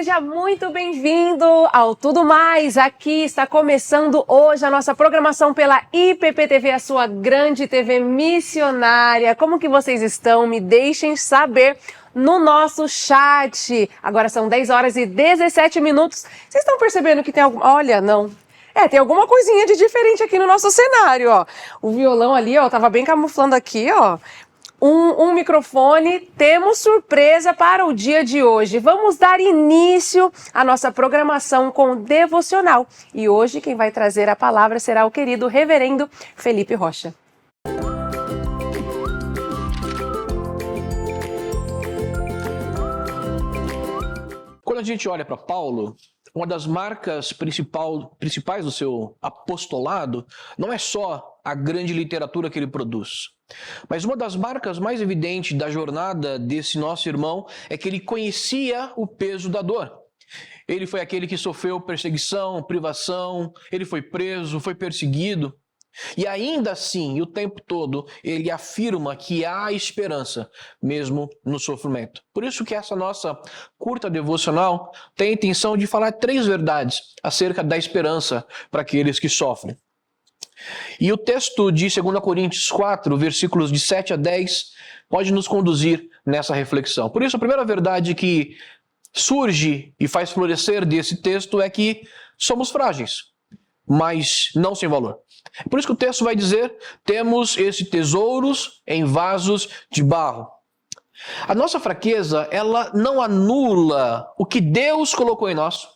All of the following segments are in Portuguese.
seja muito bem-vindo ao Tudo Mais. Aqui está começando hoje a nossa programação pela IPP-TV, a sua grande TV missionária. Como que vocês estão? Me deixem saber no nosso chat. Agora são 10 horas e 17 minutos. Vocês estão percebendo que tem algum... Olha, não... tem alguma coisinha de diferente aqui no nosso cenário, ó. O violão ali, ó, tava bem camuflando aqui, ó. Um microfone. Temos surpresa para o dia de hoje. Vamos dar início à nossa programação com o devocional. E hoje quem vai trazer a palavra será o querido reverendo Felipe Rocha. Quando a gente olha para Paulo, uma das marcas principais do seu apostolado não é só a grande literatura que ele produz, mas uma das marcas mais evidentes da jornada desse nosso irmão é que ele conhecia o peso da dor. Ele foi aquele que sofreu perseguição, privação, ele foi preso, foi perseguido. E ainda assim, o tempo todo, ele afirma que há esperança, mesmo no sofrimento. Por isso que essa nossa curta devocional tem a intenção de falar 3 verdades acerca da esperança para aqueles que sofrem. E o texto de 2 Coríntios 4, versículos de 7 a 10, pode nos conduzir nessa reflexão. Por isso, a primeira verdade que surge e faz florescer desse texto é que somos frágeis, mas não sem valor. Por isso que o texto vai dizer, temos esses tesouros em vasos de barro. A nossa fraqueza, ela não anula o que Deus colocou em nós.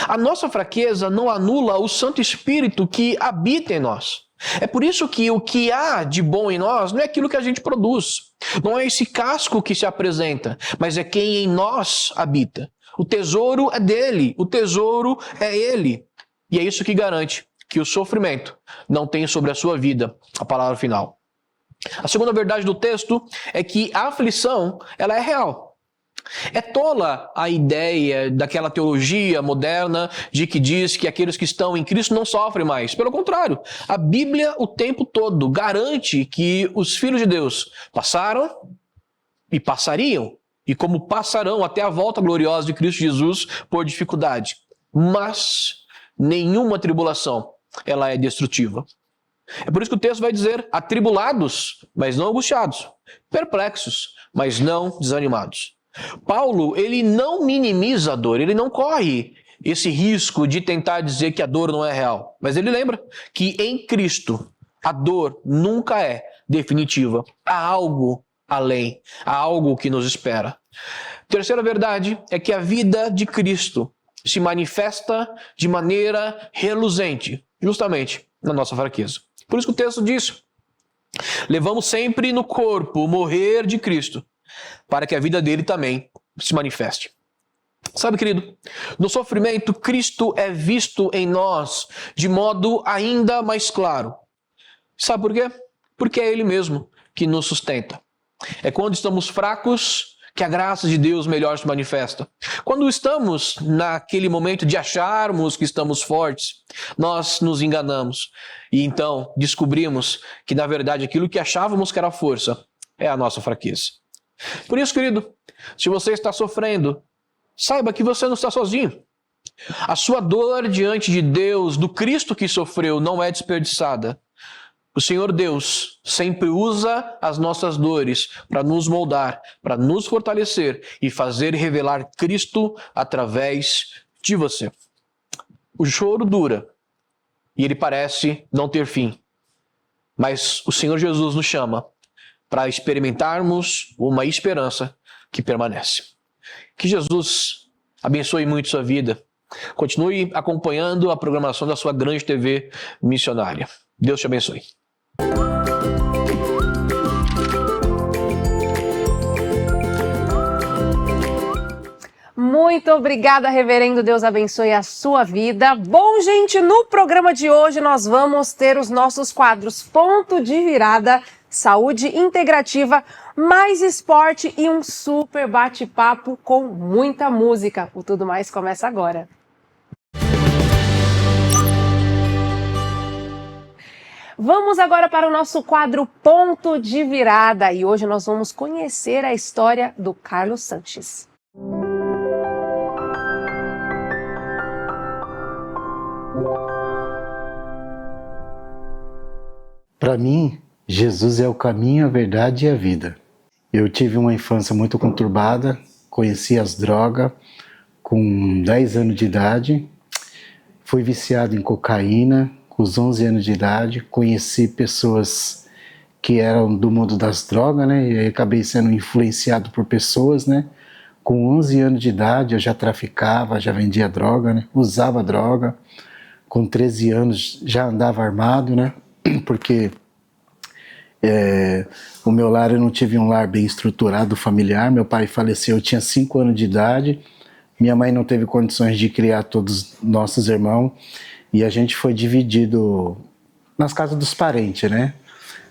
A nossa fraqueza não anula o Santo Espírito que habita em nós. É por isso que o que há de bom em nós não é aquilo que a gente produz. Não é esse casco que se apresenta, mas é quem em nós habita. O tesouro é dele, o tesouro é ele. E é isso que garante que o sofrimento não tem sobre a sua vida a palavra final. A segunda verdade do texto é que a aflição, ela é real. É tola a ideia daquela teologia moderna de que diz que aqueles que estão em Cristo não sofrem mais. Pelo contrário, a Bíblia o tempo todo garante que os filhos de Deus passaram e passariam, e como passarão até a volta gloriosa de Cristo Jesus por dificuldade. Mas nenhuma tribulação ela é destrutiva. É por isso que o texto vai dizer, atribulados, mas não angustiados, perplexos, mas não desanimados. Paulo, ele não minimiza a dor, ele não corre esse risco de tentar dizer que a dor não é real, mas ele lembra que em Cristo a dor nunca é definitiva, há algo além, há algo que nos espera. Terceira verdade é que a vida de Cristo se manifesta de maneira reluzente, justamente na nossa fraqueza. Por isso que o texto diz, levamos sempre no corpo o morrer de Cristo, para que a vida dele também se manifeste. Sabe, querido, no sofrimento, Cristo é visto em nós de modo ainda mais claro. Sabe por quê? Porque é ele mesmo que nos sustenta. É quando estamos fracos que a graça de Deus melhor se manifesta. Quando estamos naquele momento de acharmos que estamos fortes, nós nos enganamos. E então descobrimos que, na verdade, aquilo que achávamos que era força é a nossa fraqueza. Por isso, querido, se você está sofrendo, saiba que você não está sozinho. A sua dor diante de Deus, do Cristo que sofreu, não é desperdiçada. O Senhor Deus sempre usa as nossas dores para nos moldar, para nos fortalecer e fazer revelar Cristo através de você. O choro dura e ele parece não ter fim, mas o Senhor Jesus nos chama para experimentarmos uma esperança que permanece. Que Jesus abençoe muito sua vida. Continue acompanhando a programação da sua grande TV missionária. Deus te abençoe. Muito obrigada, reverendo. Deus abençoe a sua vida. Bom, gente, no programa de hoje nós vamos ter os nossos quadros Ponto de Virada, Saúde Integrativa, mais esporte e um super bate-papo com muita música. O Tudo Mais começa agora. Vamos agora para o nosso quadro Ponto de Virada e hoje nós vamos conhecer a história do Carlos Sanches. Para mim, Jesus é o caminho, a verdade e a vida. Eu tive uma infância muito conturbada, conheci as drogas com 10 anos de idade, fui viciado em cocaína com os 11 anos de idade, conheci pessoas que eram do mundo das drogas, né? E aí acabei sendo influenciado por pessoas, né? Com 11 anos de idade eu já traficava, já vendia droga, né? Usava droga. Com 13 anos já andava armado, né? Porque o meu lar, eu não tive um lar bem estruturado, familiar. Meu pai faleceu, eu tinha 5 anos de idade. Minha mãe não teve condições de criar todos os nossos irmãos. E a gente foi dividido nas casas dos parentes, né?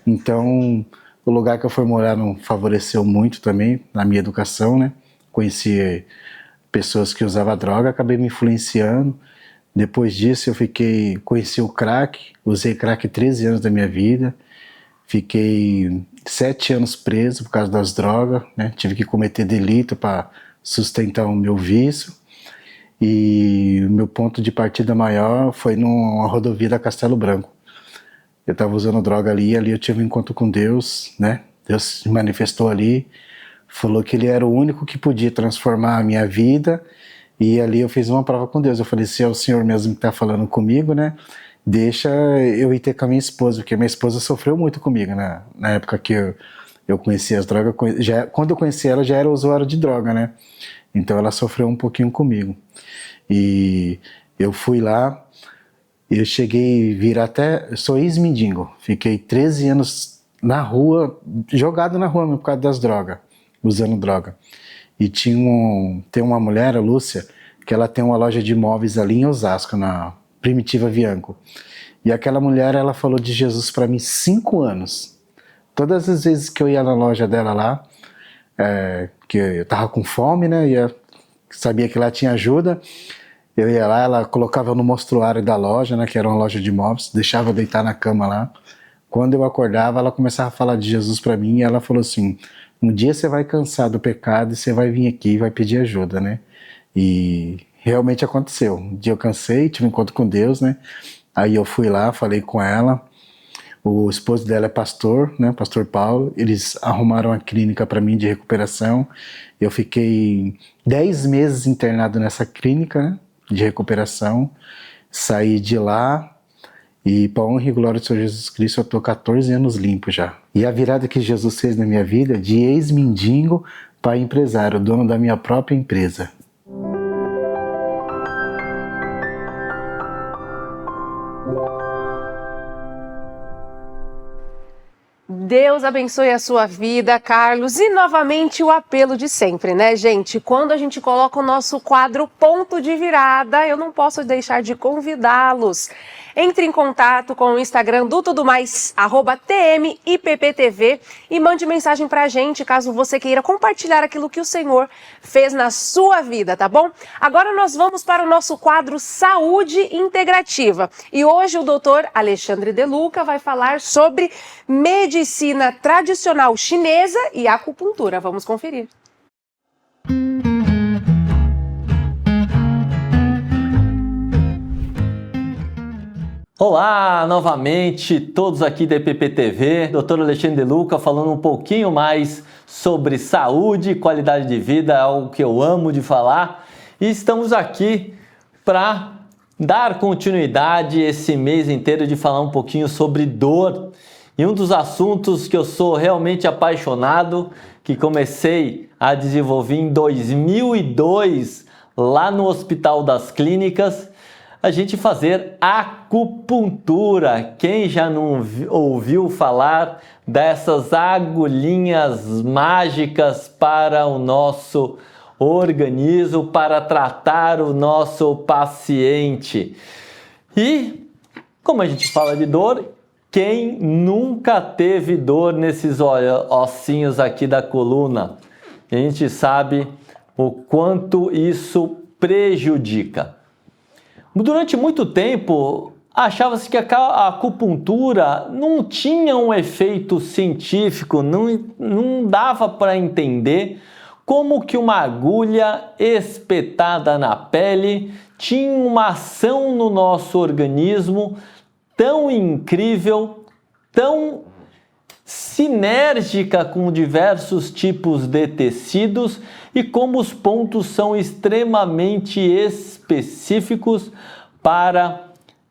Então, o lugar que eu fui morar não favoreceu muito também na minha educação, né? Conheci pessoas que usavam droga, acabei me influenciando. Depois disso conheci o crack, usei crack 13 anos da minha vida, fiquei 7 anos preso por causa das drogas, né? Tive que cometer delito para sustentar o meu vício, e o meu ponto de partida maior foi numa rodovia da Castelo Branco. Eu estava usando droga ali eu tive um encontro com Deus, né? Deus se manifestou ali, falou que Ele era o único que podia transformar a minha vida. E ali eu fiz uma prova com Deus. Eu falei, se é o Senhor mesmo que está falando comigo, né? Deixa eu ir ter com a minha esposa, porque minha esposa sofreu muito comigo, né? Na época que eu conheci as drogas. Quando eu conheci ela, já era usuário de droga, né? Então ela sofreu um pouquinho comigo. E eu fui lá, eu cheguei a virar eu sou ex-mendigo. Fiquei 13 anos na rua, jogado na rua mesmo por causa das drogas, usando droga. E tem uma mulher, a Lúcia, que ela tem uma loja de imóveis ali em Osasco, na Primitiva Bianco. E aquela mulher, ela falou de Jesus para mim 5 anos. Todas as vezes que eu ia na loja dela lá, que eu tava com fome, né, sabia que lá tinha ajuda, eu ia lá, ela colocava no mostruário da loja, né, que era uma loja de imóveis, deixava eu deitar na cama lá. Quando eu acordava, ela começava a falar de Jesus para mim, e ela falou assim, um dia você vai cansar do pecado e você vai vir aqui e vai pedir ajuda, né? E realmente aconteceu. Um dia eu cansei, tive um encontro com Deus, né? Aí eu fui lá, falei com ela. O esposo dela é pastor, né? Pastor Paulo. Eles arrumaram uma clínica para mim de recuperação. Eu fiquei 10 meses internado nessa clínica, né, de recuperação. Saí de lá. E para honra e glória do Senhor Jesus Cristo, eu estou 14 anos limpo já. E a virada que Jesus fez na minha vida, de ex-mendigo para empresário, dono da minha própria empresa. Deus abençoe a sua vida, Carlos. E novamente o apelo de sempre, né, gente? Quando a gente coloca o nosso quadro Ponto de Virada, eu não posso deixar de convidá-los. Entre em contato com o Instagram do Tudo Mais, @TMIPPTV, e mande mensagem pra gente caso você queira compartilhar aquilo que o Senhor fez na sua vida, tá bom? Agora nós vamos para o nosso quadro Saúde Integrativa. E hoje o doutor Alexandre De Luca vai falar sobre medicina tradicional chinesa e acupuntura. Vamos conferir. Olá, novamente, todos aqui da IPPTV, Dr. Alexandre De Luca falando um pouquinho mais sobre saúde e qualidade de vida, é algo que eu amo de falar, e estamos aqui para dar continuidade esse mês inteiro de falar um pouquinho sobre dor. E um dos assuntos que eu sou realmente apaixonado, que comecei a desenvolver em 2002 lá no Hospital das Clínicas, a gente fazer acupuntura. Quem já não ouviu falar dessas agulhinhas mágicas para o nosso organismo, para tratar o nosso paciente? E como a gente fala de dor, quem nunca teve dor nesses ossinhos aqui da coluna? A gente sabe o quanto isso prejudica. Durante muito tempo, achava-se que a acupuntura não tinha um efeito científico, não dava para entender como que uma agulha espetada na pele tinha uma ação no nosso organismo tão incrível, tão sinérgica com diversos tipos de tecidos e como os pontos são extremamente específicos para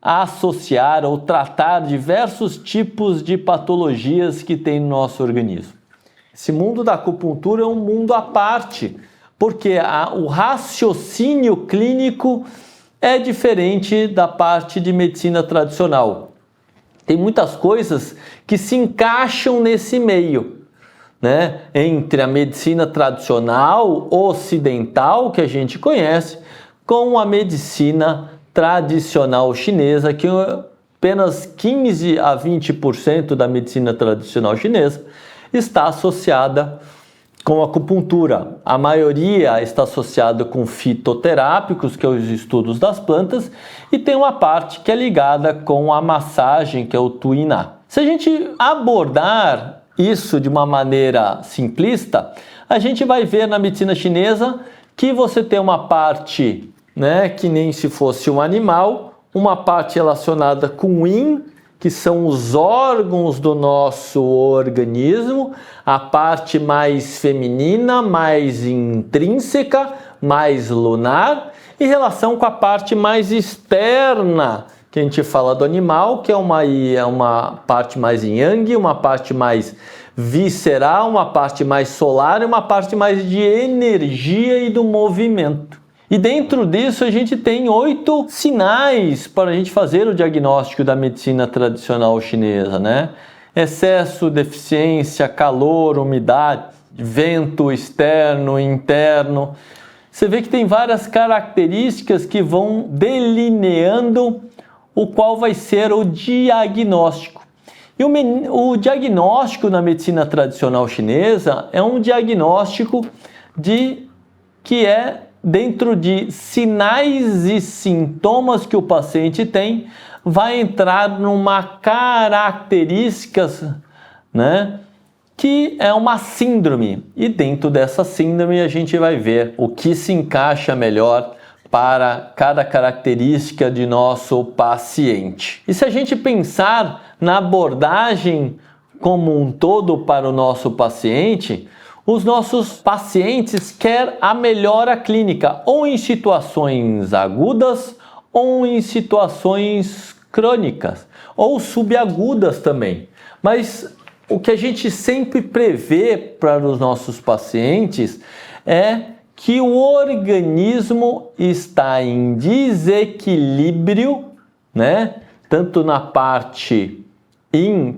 associar ou tratar diversos tipos de patologias que tem no nosso organismo. Esse mundo da acupuntura é um mundo à parte, porque o raciocínio clínico é diferente da parte de medicina tradicional. Tem muitas coisas que se encaixam nesse meio, né? Entre a medicina tradicional ocidental, que a gente conhece, com a medicina tradicional chinesa, que apenas 15 a 20% da medicina tradicional chinesa está associada com a acupuntura. A maioria está associada com fitoterápicos, que é os estudos das plantas, e tem uma parte que é ligada com a massagem, que é o tuiná. Se a gente abordar isso de uma maneira simplista, a gente vai ver na medicina chinesa que você tem uma parte, né, que nem se fosse um animal, uma parte relacionada com yin, que são os órgãos do nosso organismo, a parte mais feminina, mais intrínseca, mais lunar, em relação com a parte mais externa, que a gente fala do animal, que é uma parte mais yang, uma parte mais visceral, uma parte mais solar e uma parte mais de energia e do movimento. E dentro disso a gente tem 8 sinais para a gente fazer o diagnóstico da medicina tradicional chinesa, né? Excesso, deficiência, calor, umidade, vento externo, interno. Você vê que tem várias características que vão delineando o qual vai ser o diagnóstico. E o diagnóstico na medicina tradicional chinesa é um diagnóstico que é dentro de sinais e sintomas que o paciente tem, vai entrar numa característica, né, que é uma síndrome. E dentro dessa síndrome a gente vai ver o que se encaixa melhor para cada característica de nosso paciente. E se a gente pensar na abordagem como um todo para o nosso paciente, os nossos pacientes querem a melhora clínica, ou em situações agudas, ou em situações crônicas, ou subagudas também. Mas o que a gente sempre prevê para os nossos pacientes é que o organismo está em desequilíbrio, né? Tanto na parte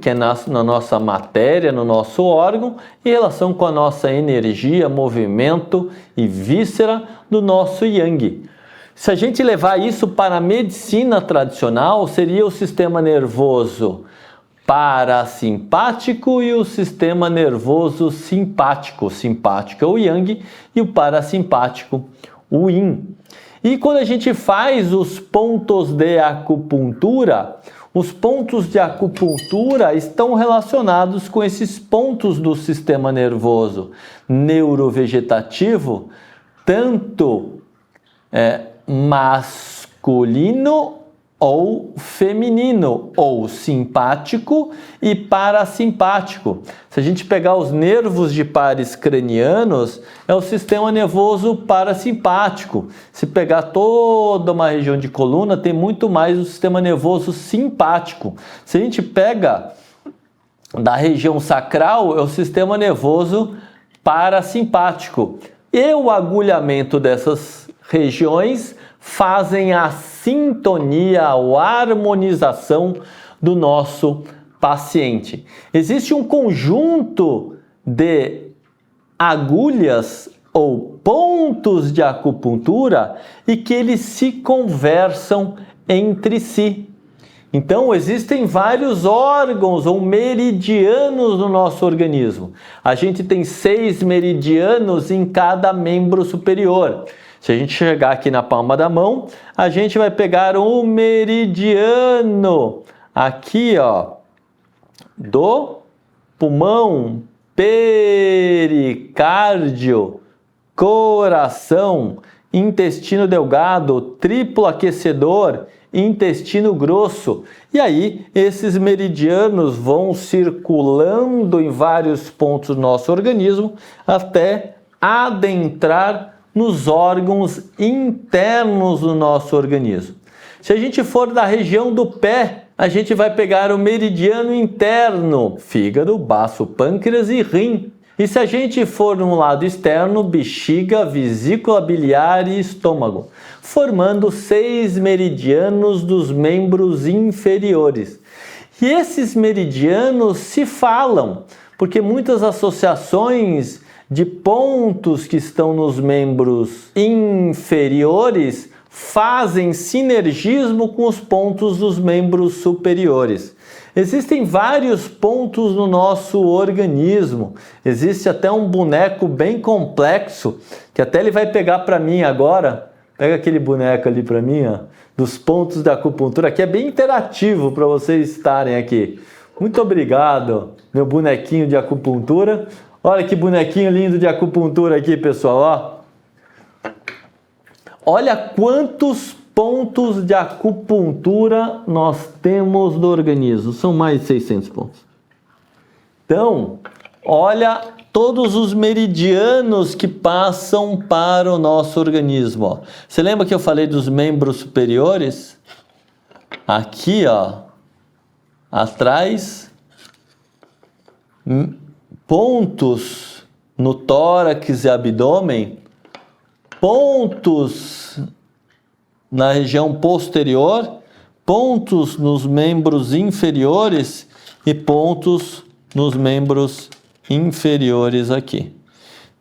que é na nossa matéria, no nosso órgão, em relação com a nossa energia, movimento e víscera do nosso yang. Se a gente levar isso para a medicina tradicional, seria o sistema nervoso parasimpático e o sistema nervoso simpático. O simpático é o yang e o parasimpático o yin. E quando a gente faz os pontos de acupuntura, os pontos de acupuntura estão relacionados com esses pontos do sistema nervoso neurovegetativo, tanto masculino ou feminino, ou simpático e parasimpático. Se a gente pegar os nervos de pares cranianos, é o sistema nervoso parasimpático. Se pegar toda uma região de coluna, tem muito mais o sistema nervoso simpático. Se a gente pega da região sacral, é o sistema nervoso parasimpático. E o agulhamento dessas regiões fazem a sintonia, a harmonização do nosso paciente. Existe um conjunto de agulhas ou pontos de acupuntura e que eles se conversam entre si. Então, existem vários órgãos ou meridianos no nosso organismo. A gente tem 6 meridianos em cada membro superior. Se a gente chegar aqui na palma da mão, a gente vai pegar um meridiano aqui, ó, do pulmão, pericárdio, coração, intestino delgado, triplo aquecedor, intestino grosso. E aí, esses meridianos vão circulando em vários pontos do nosso organismo até adentrar nos órgãos internos do nosso organismo. Se a gente for da região do pé, a gente vai pegar o meridiano interno, fígado, baço, pâncreas e rim. E se a gente for no lado externo, bexiga, vesícula biliar e estômago, formando 6 meridianos dos membros inferiores. E esses meridianos se falam, porque muitas associações de pontos que estão nos membros inferiores fazem sinergismo com os pontos dos membros superiores. Existem vários pontos no nosso organismo. Existe até um boneco bem complexo, que até ele vai pegar para mim agora. Pega aquele boneco ali para mim, ó, dos pontos da acupuntura, que é bem interativo para vocês estarem aqui. Muito obrigado, meu bonequinho de acupuntura. Olha que bonequinho lindo de acupuntura aqui, pessoal, ó. Olha quantos pontos de acupuntura nós temos no organismo. São mais de 600 pontos. Então, olha todos os meridianos que passam para o nosso organismo. Ó. Você lembra que eu falei dos membros superiores? Aqui, ó, atrás, pontos no tórax e abdômen, pontos na região posterior, pontos nos membros inferiores e pontos nos membros inferiores aqui.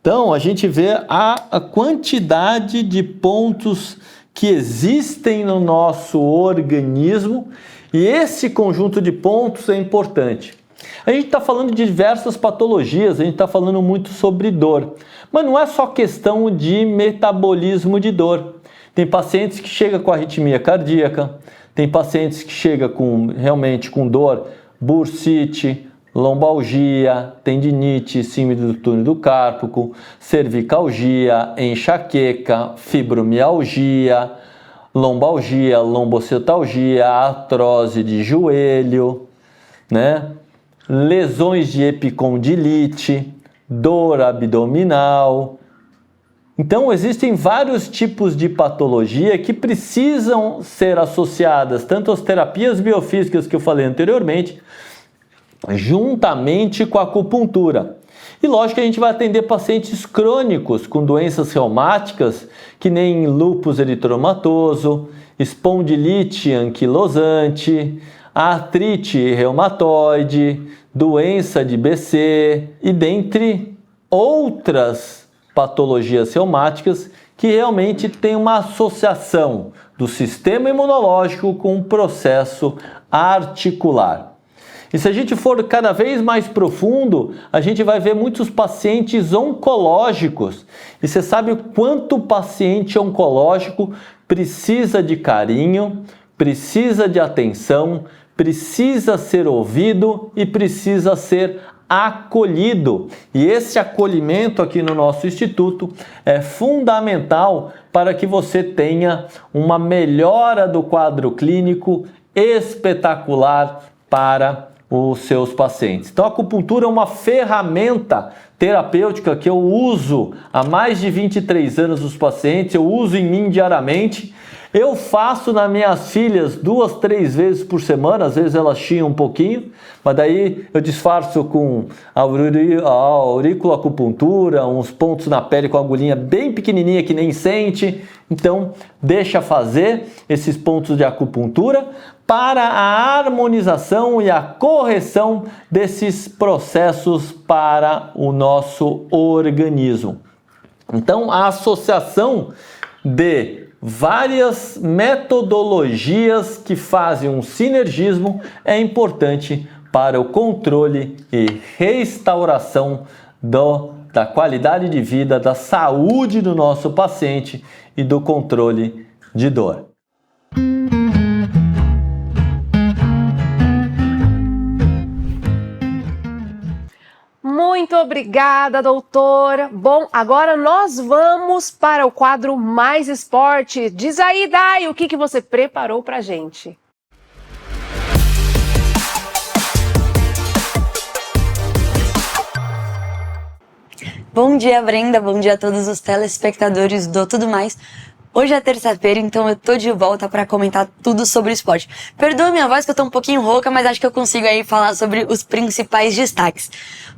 Então, a gente vê a quantidade de pontos que existem no nosso organismo e esse conjunto de pontos é importante. A gente está falando de diversas patologias, a gente está falando muito sobre dor, mas não é só questão de metabolismo de dor. Tem pacientes que chegam com arritmia cardíaca, tem pacientes que chegam realmente com dor, bursite, lombalgia, tendinite, síndrome do túnel do cárpaco, cervicalgia, enxaqueca, fibromialgia, lombalgia, lombocetalgia, artrose de joelho, né? Lesões de epicondilite, dor abdominal. Então, existem vários tipos de patologia que precisam ser associadas tanto às terapias biofísicas que eu falei anteriormente, juntamente com a acupuntura. E lógico que a gente vai atender pacientes crônicos com doenças reumáticas, que nem lúpus eritematoso, espondilite anquilosante, artrite reumatoide, doença de BC e dentre outras patologias reumáticas que realmente tem uma associação do sistema imunológico com o processo articular. E se a gente for cada vez mais profundo, a gente vai ver muitos pacientes oncológicos. E você sabe o quanto o paciente oncológico precisa de carinho, precisa de atenção, precisa ser ouvido e precisa ser acolhido. E esse acolhimento aqui no nosso instituto é fundamental para que você tenha uma melhora do quadro clínico espetacular para os seus pacientes. Então, a acupuntura é uma ferramenta terapêutica que eu uso há mais de 23 anos nos pacientes, eu uso em mim diariamente. Eu faço nas minhas filhas 2, 3 vezes por semana, às vezes elas chiam um pouquinho, mas daí eu disfarço com a auriculoacupuntura, uns pontos na pele com a agulhinha bem pequenininha que nem sente. Então, deixa fazer esses pontos de acupuntura para a harmonização e a correção desses processos para o nosso organismo. Então, a associação de várias metodologias que fazem um sinergismo é importante para o controle e restauração da qualidade de vida, da saúde do nosso paciente e do controle de dor. Muito obrigada, doutora. Bom, agora nós vamos para o quadro Mais Esporte. Diz aí, Dai, o que você preparou pra gente? Bom dia, Brenda. Bom dia a todos os telespectadores do Tudo Mais. Hoje é terça-feira, então eu tô de volta para comentar tudo sobre o esporte. Perdoa minha voz que eu tô um pouquinho rouca, mas acho que eu consigo aí falar sobre os principais destaques.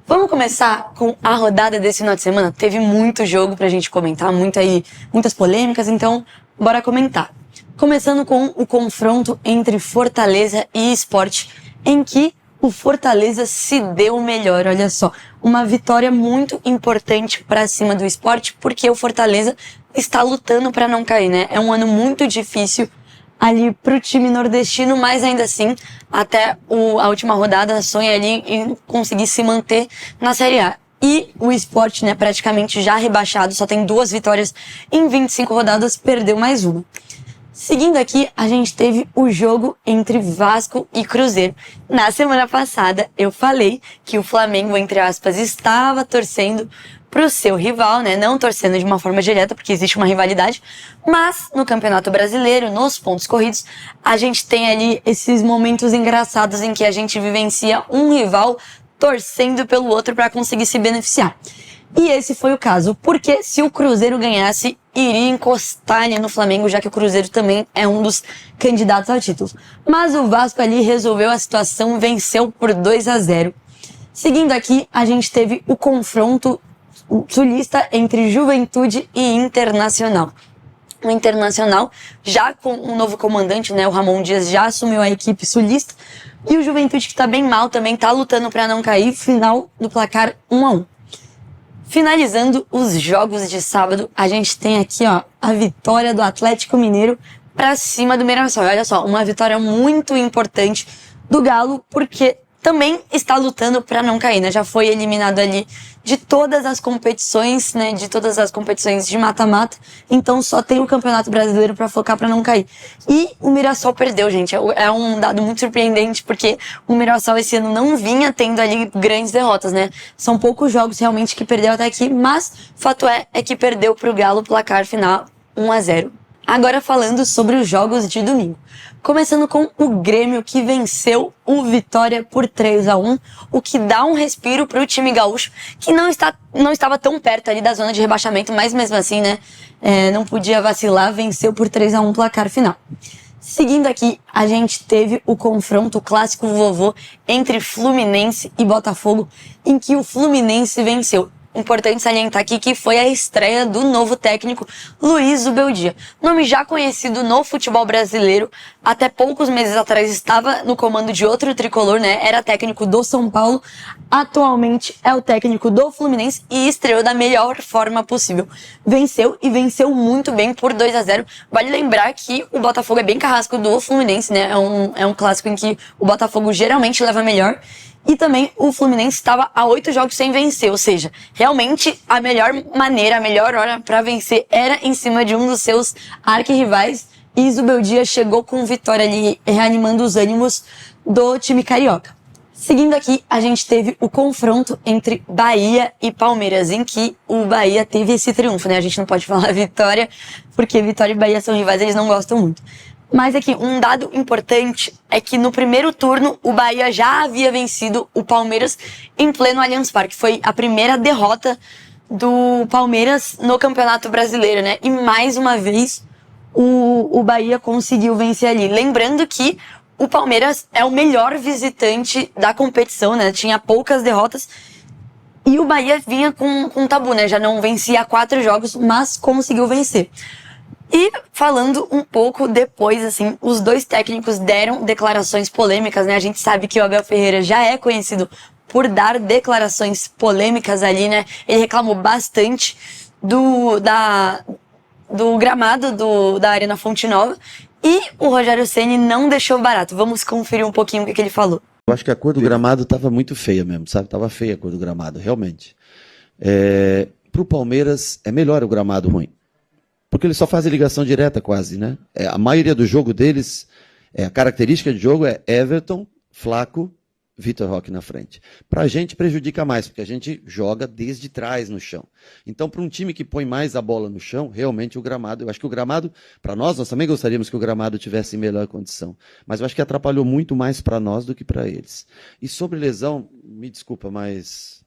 Vamos começar com a rodada desse final de semana. Teve muito jogo pra gente comentar, muitas polêmicas, então bora comentar. Começando com o confronto entre Fortaleza e Sport, em que o Fortaleza se deu melhor, olha só. Uma vitória muito importante para cima do Sport, porque o Fortaleza está lutando para não cair, né? É um ano muito difícil ali pro time nordestino, mas ainda assim, até a última rodada sonha ali em conseguir se manter na Série A. E o Sport, né, praticamente já rebaixado, só tem 2 vitórias em 25 rodadas, perdeu mais uma. Seguindo aqui, a gente teve o jogo entre Vasco e Cruzeiro. Na semana passada, eu falei que o Flamengo, entre aspas, estava torcendo pro seu rival, né? Não torcendo de uma forma direta, porque existe uma rivalidade. Mas, no Campeonato Brasileiro, nos pontos corridos, a gente tem ali esses momentos engraçados em que a gente vivencia um rival torcendo pelo outro para conseguir se beneficiar. E esse foi o caso, porque se o Cruzeiro ganhasse, iria encostar ali no Flamengo, já que o Cruzeiro também é um dos candidatos ao título. Mas o Vasco ali resolveu a situação, venceu por 2-0. Seguindo aqui, a gente teve o confronto sulista entre Juventude e Internacional. O Internacional, já com um novo comandante, né, o Ramon Dias, já assumiu a equipe sulista. E o Juventude, que tá bem mal também, tá lutando para não cair, final do placar 1-1. Finalizando os jogos de sábado, a gente tem aqui, ó, a vitória do Atlético Mineiro pra cima do Mirassol. Olha só, uma vitória muito importante do Galo, porque também está lutando pra não cair, né? Já foi eliminado ali de todas as competições, né? De todas as competições de mata-mata. Então só tem o Campeonato Brasileiro pra focar pra não cair. E o Mirassol perdeu, gente. É um dado muito surpreendente, porque o Mirassol esse ano não vinha tendo ali grandes derrotas, né? São poucos jogos realmente que perdeu até aqui, mas fato é que perdeu pro Galo, placar final 1-0. Agora falando sobre os jogos de domingo. Começando com o Grêmio, que venceu o Vitória por 3-1, o que dá um respiro pro time gaúcho, que não estava tão perto ali da zona de rebaixamento, mas mesmo assim, né, não podia vacilar, venceu por 3-1 placar final. Seguindo aqui, a gente teve o confronto clássico vovô entre Fluminense e Botafogo, em que o Fluminense venceu. Importante salientar aqui que foi a estreia do novo técnico Luiz Zubeldia, nome já conhecido no futebol brasileiro. Até poucos meses atrás estava no comando de outro tricolor, né? Era técnico do São Paulo, atualmente é o técnico do Fluminense e estreou da melhor forma possível. Venceu e venceu muito bem por 2-0. Vale lembrar que o Botafogo é bem carrasco do Fluminense, né? É um clássico em que o Botafogo geralmente leva melhor. E também o Fluminense estava a 8 jogos sem vencer, ou seja, realmente a melhor maneira, a melhor hora para vencer era em cima de um dos seus arquirrivais. E Zubeldia chegou com vitória ali, reanimando os ânimos do time carioca. Seguindo aqui, a gente teve o confronto entre Bahia e Palmeiras, em que o Bahia teve esse triunfo, né? A gente não pode falar vitória, porque Vitória e Bahia são rivais, eles não gostam muito. Mas aqui, um dado importante é que no primeiro turno o Bahia já havia vencido o Palmeiras em pleno Allianz Parque. Foi a primeira derrota do Palmeiras no Campeonato Brasileiro, né? E mais uma vez o Bahia conseguiu vencer ali. Lembrando que o Palmeiras é o melhor visitante da competição, né? Tinha poucas derrotas. E o Bahia vinha com tabu, né? Já não vencia 4 jogos, mas conseguiu vencer. E falando um pouco depois, assim, os dois técnicos deram declarações polêmicas, né? A gente sabe que o Abel Ferreira já é conhecido por dar declarações polêmicas ali, né? Ele reclamou bastante do gramado da Arena Fonte Nova e o Rogério Ceni não deixou barato. Vamos conferir um pouquinho o que ele falou. Eu acho que a cor do gramado estava muito feia mesmo, sabe? Tava feia a cor do gramado, realmente. Pro Palmeiras é melhor o gramado ruim. Porque eles só fazem ligação direta quase, né? A maioria do jogo deles, a característica de jogo é Everton, Flaco, Vitor Roque na frente. Pra gente prejudica mais, porque a gente joga desde trás no chão. Então, para um time que põe mais a bola no chão, realmente o gramado, eu acho que o gramado, para nós também gostaríamos que o gramado tivesse em melhor condição. Mas eu acho que atrapalhou muito mais para nós do que para eles. E sobre lesão, me desculpa, mas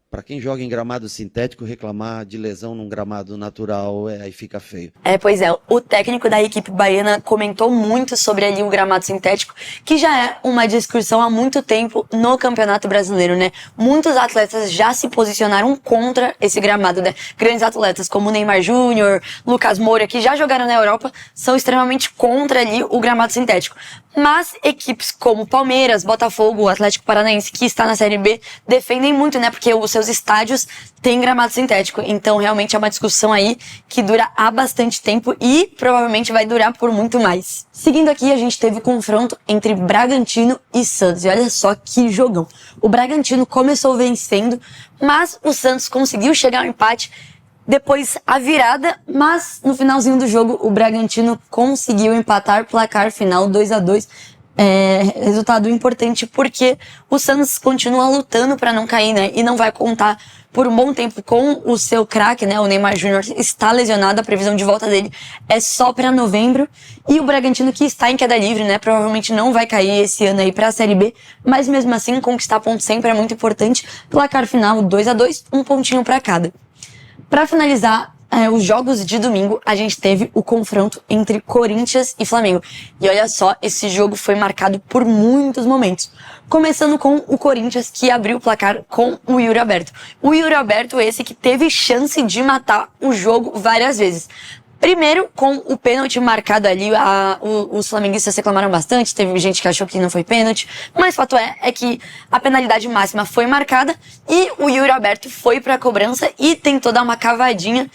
para quem joga em gramado sintético, reclamar de lesão num gramado natural, aí fica feio. Pois é, o técnico da equipe baiana comentou muito sobre ali o gramado sintético, que já é uma discussão há muito tempo no Campeonato Brasileiro, né? Muitos atletas já se posicionaram contra esse gramado, né? Grandes atletas como Neymar Júnior, Lucas Moura, que já jogaram na Europa, são extremamente contra ali o gramado sintético. Mas equipes como Palmeiras, Botafogo, o Atlético Paranaense, que está na Série B, defendem muito, né? Porque os seus estádios têm gramado sintético. Então, realmente é uma discussão aí que dura há bastante tempo e provavelmente vai durar por muito mais. Seguindo aqui, a gente teve o confronto entre Bragantino e Santos. E olha só que jogão. O Bragantino começou vencendo, mas o Santos conseguiu chegar ao empate. Depois a virada, mas no finalzinho do jogo o Bragantino conseguiu empatar, placar final 2-2. Resultado importante porque o Santos continua lutando para não cair, né? E não vai contar por um bom tempo com o seu craque, né? O Neymar Júnior está lesionado, a previsão de volta dele é só para novembro. E o Bragantino, que está em queda livre, né? Provavelmente não vai cair esse ano aí para a Série B, mas mesmo assim conquistar pontos sempre é muito importante. Placar final 2-2, um pontinho para cada. Para finalizar os jogos de domingo, a gente teve o confronto entre Corinthians e Flamengo. E olha só, esse jogo foi marcado por muitos momentos. Começando com o Corinthians, que abriu o placar com o Yuri Alberto. O Yuri Alberto, esse que teve chance de matar o jogo várias vezes. Primeiro, com o pênalti marcado ali, os flamenguistas reclamaram bastante, teve gente que achou que não foi pênalti, mas fato é que a penalidade máxima foi marcada e o Yuri Alberto foi pra cobrança e tentou dar uma cavadinha.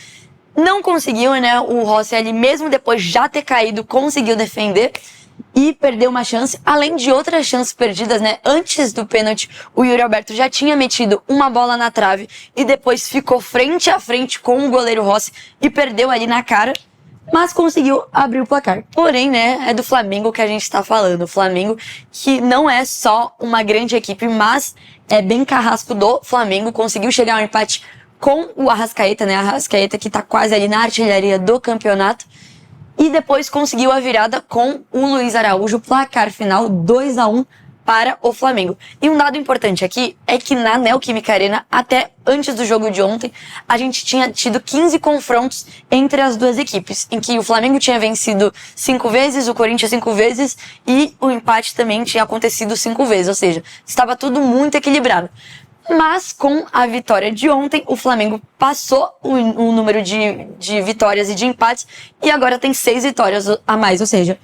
Não conseguiu, né? O Rossi ali, mesmo depois de já ter caído, conseguiu defender e perdeu uma chance, além de outras chances perdidas, né? Antes do pênalti, o Yuri Alberto já tinha metido uma bola na trave e depois ficou frente a frente com o goleiro Rossi e perdeu ali na cara, mas conseguiu abrir o placar. Porém, né, é do Flamengo que a gente tá falando. O Flamengo que não é só uma grande equipe, mas é bem carrasco do Flamengo, conseguiu chegar ao empate com o Arrascaeta, né? Arrascaeta que tá quase ali na artilharia do campeonato. E depois conseguiu a virada com o Luiz Araújo, placar final 2-1 para o Flamengo. E um dado importante aqui é que na Neoquímica Arena, até antes do jogo de ontem, a gente tinha tido 15 confrontos entre as duas equipes, em que o Flamengo tinha vencido 5 vezes, o Corinthians 5 vezes e o empate também tinha acontecido 5 vezes, ou seja, estava tudo muito equilibrado. Mas com a vitória de ontem, o Flamengo passou o número de vitórias e de empates e agora tem 6 vitórias a mais, ou seja,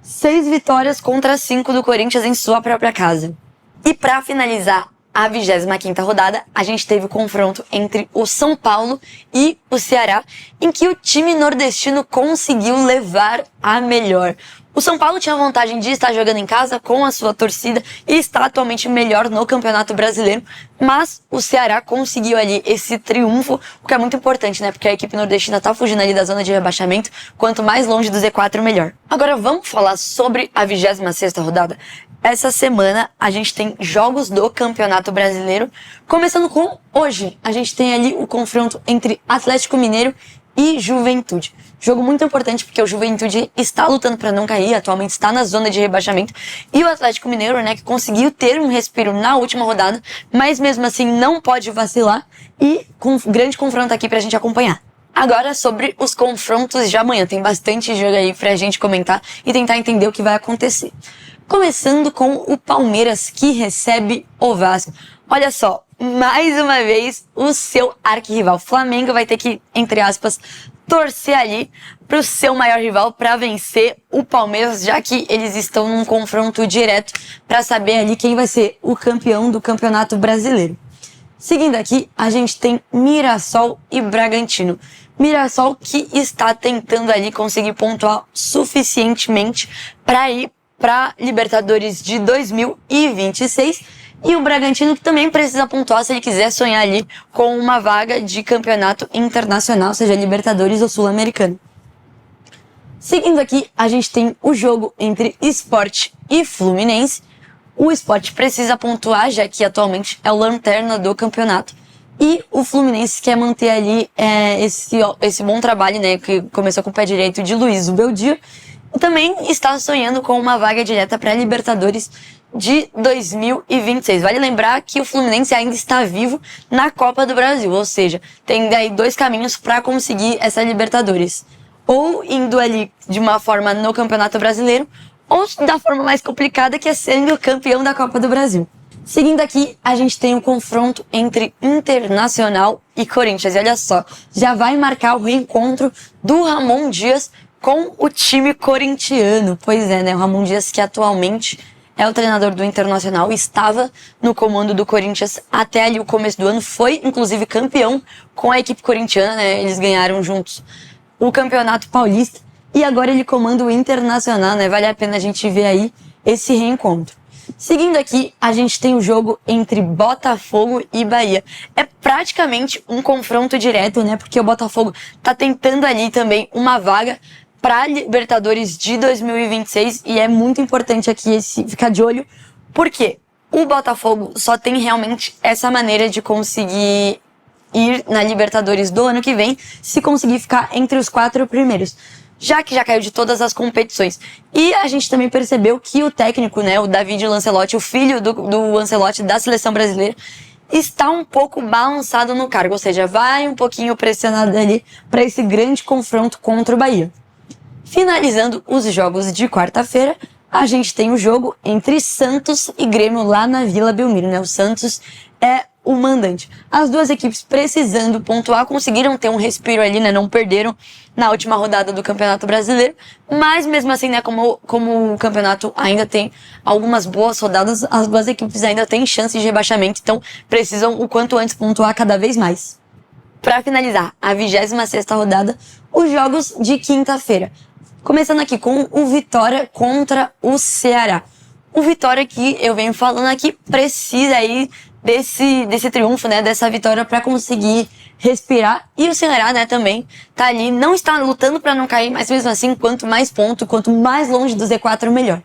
6 vitórias contra 5 do Corinthians em sua própria casa. E para finalizar a 25ª rodada, a gente teve o confronto entre o São Paulo e o Ceará, em que o time nordestino conseguiu levar a melhor. O São Paulo tinha vantagem de estar jogando em casa com a sua torcida e está atualmente melhor no Campeonato Brasileiro, mas o Ceará conseguiu ali esse triunfo, o que é muito importante, né? Porque a equipe nordestina está fugindo ali da zona de rebaixamento, quanto mais longe do Z4, melhor. Agora vamos falar sobre a 26ª rodada. Essa semana a gente tem jogos do Campeonato Brasileiro, começando com hoje. A gente tem ali o confronto entre Atlético Mineiro e Juventude. Jogo muito importante porque o Juventude está lutando para não cair, atualmente está na zona de rebaixamento. E o Atlético Mineiro, né, que conseguiu ter um respiro na última rodada, mas mesmo assim não pode vacilar. E com um grande confronto aqui pra gente acompanhar. Agora sobre os confrontos de amanhã. Tem bastante jogo aí pra gente comentar e tentar entender o que vai acontecer. Começando com o Palmeiras, que recebe o Vasco. Olha só, mais uma vez o seu arquirrival Flamengo vai ter que, entre aspas, torcer ali pro seu maior rival para vencer o Palmeiras, já que eles estão num confronto direto para saber ali quem vai ser o campeão do Campeonato Brasileiro. Seguindo aqui, a gente tem Mirassol e Bragantino. Mirassol que está tentando ali conseguir pontuar suficientemente para ir para Libertadores de 2026 e o Bragantino que também precisa pontuar se ele quiser sonhar ali com uma vaga de campeonato internacional, seja Libertadores ou Sul-Americano. Seguindo aqui, a gente tem o jogo entre Sport e Fluminense. O Sport precisa pontuar, já que atualmente é o lanterna do campeonato. E o Fluminense quer manter ali esse bom trabalho, né, que começou com o pé direito de Luiz Beldir, e também está sonhando com uma vaga direta para a Libertadores de 2026. Vale lembrar que o Fluminense ainda está vivo na Copa do Brasil, ou seja, tem daí 2 caminhos para conseguir essa Libertadores. Ou indo ali de uma forma no Campeonato Brasileiro, ou da forma mais complicada, que é sendo campeão da Copa do Brasil. Seguindo aqui, a gente tem um confronto entre Internacional e Corinthians. E olha só, já vai marcar o reencontro do Ramon Dias com o time corintiano. Pois é, né? O Ramon Dias, que atualmente é o treinador do Internacional, estava no comando do Corinthians até ali o começo do ano, foi inclusive campeão com a equipe corintiana, né? Eles ganharam juntos o Campeonato Paulista e agora ele comanda o Internacional, né? Vale a pena a gente ver aí esse reencontro. Seguindo aqui, a gente tem o jogo entre Botafogo e Bahia. É praticamente um confronto direto, né? Porque o Botafogo tá tentando ali também uma vaga para Libertadores de 2026 e é muito importante aqui ficar de olho, porque o Botafogo só tem realmente essa maneira de conseguir ir na Libertadores do ano que vem se conseguir ficar entre os 4 primeiros, já que já caiu de todas as competições. E a gente também percebeu que o técnico, né, o David Lancelotti, o filho do Ancelotti da seleção brasileira, está um pouco balançado no cargo, ou seja, vai um pouquinho pressionado ali para esse grande confronto contra o Bahia. Finalizando os jogos de quarta-feira, a gente tem o jogo entre Santos e Grêmio lá na Vila Belmiro, né? O Santos é o mandante. As duas equipes precisando pontuar, conseguiram ter um respiro ali, né? Não perderam na última rodada do Campeonato Brasileiro, mas mesmo assim, né? Como o campeonato ainda tem algumas boas rodadas, as duas equipes ainda têm chances de rebaixamento, então precisam o quanto antes pontuar cada vez mais. Para finalizar a 26ª rodada, os jogos de quinta-feira. Começando aqui com o Vitória contra o Ceará. O Vitória, que eu venho falando aqui, precisa aí desse triunfo, né, dessa vitória para conseguir respirar. E o Ceará, né, também tá ali, não está lutando para não cair, mas mesmo assim, quanto mais ponto, quanto mais longe do Z4, melhor.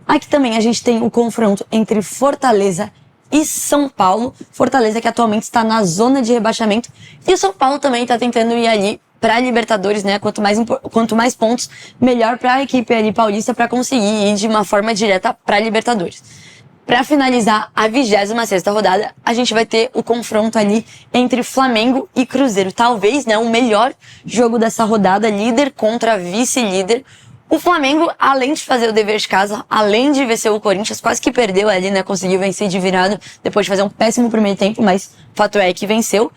Aqui também a gente tem o confronto entre Fortaleza e São Paulo. Fortaleza que atualmente está na zona de rebaixamento e o São Paulo também está tentando ir ali para a Libertadores, né? Quanto mais pontos, melhor para a equipe ali paulista para conseguir ir de uma forma direta para a Libertadores. Para finalizar a 26ª rodada, a gente vai ter o confronto ali entre Flamengo e Cruzeiro. Talvez, né, o melhor jogo dessa rodada, líder contra vice-líder. O Flamengo, além de fazer o dever de casa, além de vencer o Corinthians, quase que perdeu ali, né? Conseguiu vencer de virada depois de fazer um péssimo primeiro tempo, mas fato é que venceu.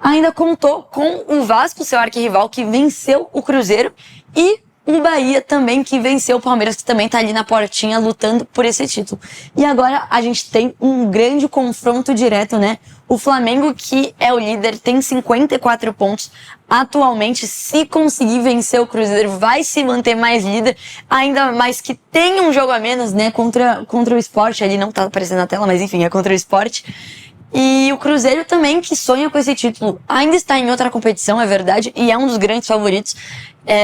Ainda contou com o Vasco, seu arquirrival, que venceu o Cruzeiro, e o Bahia também, que venceu o Palmeiras, que também tá ali na portinha lutando por esse título. E agora a gente tem um grande confronto direto, né? O Flamengo, que é o líder, tem 54 pontos. Atualmente, se conseguir vencer o Cruzeiro, vai se manter mais líder, ainda mais que tem um jogo a menos, né? Contra o Sport, ali não tá aparecendo na tela, mas enfim, é contra o Sport. E o Cruzeiro também, que sonha com esse título, ainda está em outra competição, é verdade, e é um dos grandes favoritos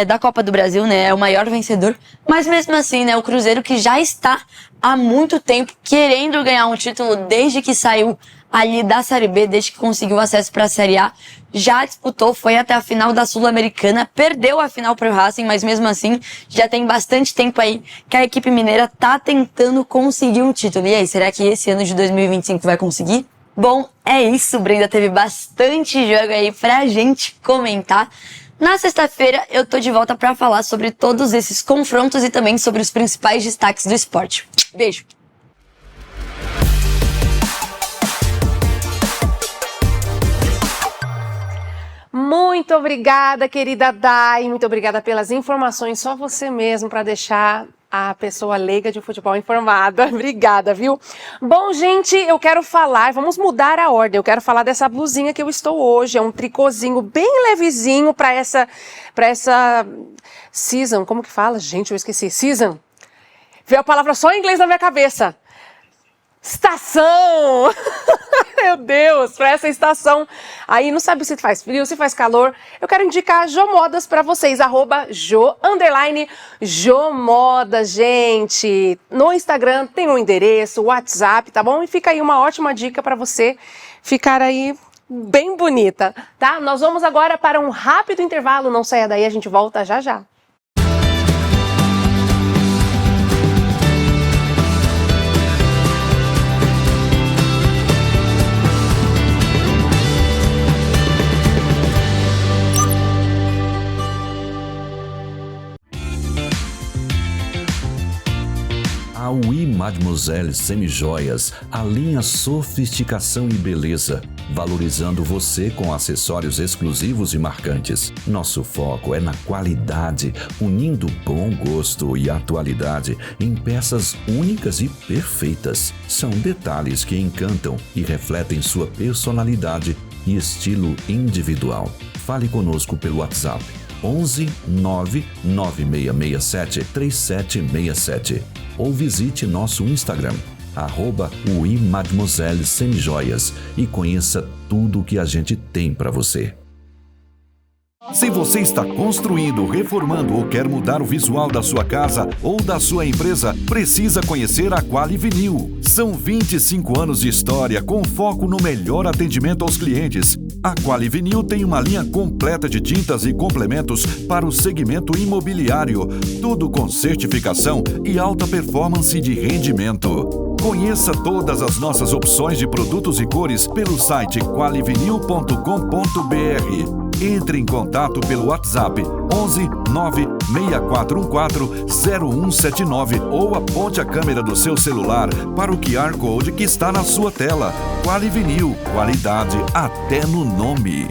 da Copa do Brasil, né? É o maior vencedor. Mas mesmo assim, né? O Cruzeiro, que já está há muito tempo querendo ganhar um título desde que saiu ali da Série B, desde que conseguiu acesso para a Série A, já disputou, foi até a final da Sul-Americana, perdeu a final para o Racing, mas mesmo assim já tem bastante tempo aí que a equipe mineira tá tentando conseguir um título. E aí, será que esse ano de 2025 vai conseguir? Bom, é isso, Brenda. Teve bastante jogo aí pra gente comentar. Na sexta-feira eu tô de volta pra falar sobre todos esses confrontos e também sobre os principais destaques do esporte. Beijo! Muito obrigada, querida Dai. Muito obrigada pelas informações. Só você mesmo para deixar a pessoa leiga de futebol informada. Obrigada, viu? Bom, gente, eu quero falar, vamos mudar a ordem. Eu quero falar dessa blusinha que eu estou hoje. É um tricôzinho bem levezinho para essa season. Como que fala? Gente, eu esqueci. Season. Veio a palavra só em inglês na minha cabeça. Estação! Meu Deus, para essa estação aí, não sabe se faz frio, se faz calor. Eu quero indicar Jomodas para vocês, @Jo_Jomodas, gente. No Instagram tem um endereço, o WhatsApp, tá bom? E fica aí uma ótima dica para você ficar aí bem bonita, tá? Nós vamos agora para um rápido intervalo, não saia daí, a gente volta já já. A Oui Mademoiselle Semijoias alinha sofisticação e beleza, valorizando você com acessórios exclusivos e marcantes. Nosso foco é na qualidade, unindo bom gosto e atualidade em peças únicas e perfeitas. São detalhes que encantam e refletem sua personalidade e estilo individual. Fale conosco pelo WhatsApp 11 99667 3767 ou visite nosso Instagram @OuiMademoiselleSemijoias e conheça tudo o que a gente tem para você. Se você está construindo, reformando ou quer mudar o visual da sua casa ou da sua empresa, precisa conhecer a Quali Vinil. São 25 anos de história com foco no melhor atendimento aos clientes. A Quali Vinil tem uma linha completa de tintas e complementos para o segmento imobiliário, tudo com certificação e alta performance de rendimento. Conheça todas as nossas opções de produtos e cores pelo site qualivinil.com.br. Entre em contato pelo WhatsApp 11 96414 0179 ou aponte a câmera do seu celular para o QR Code que está na sua tela. Quali Vinil, qualidade até no nome.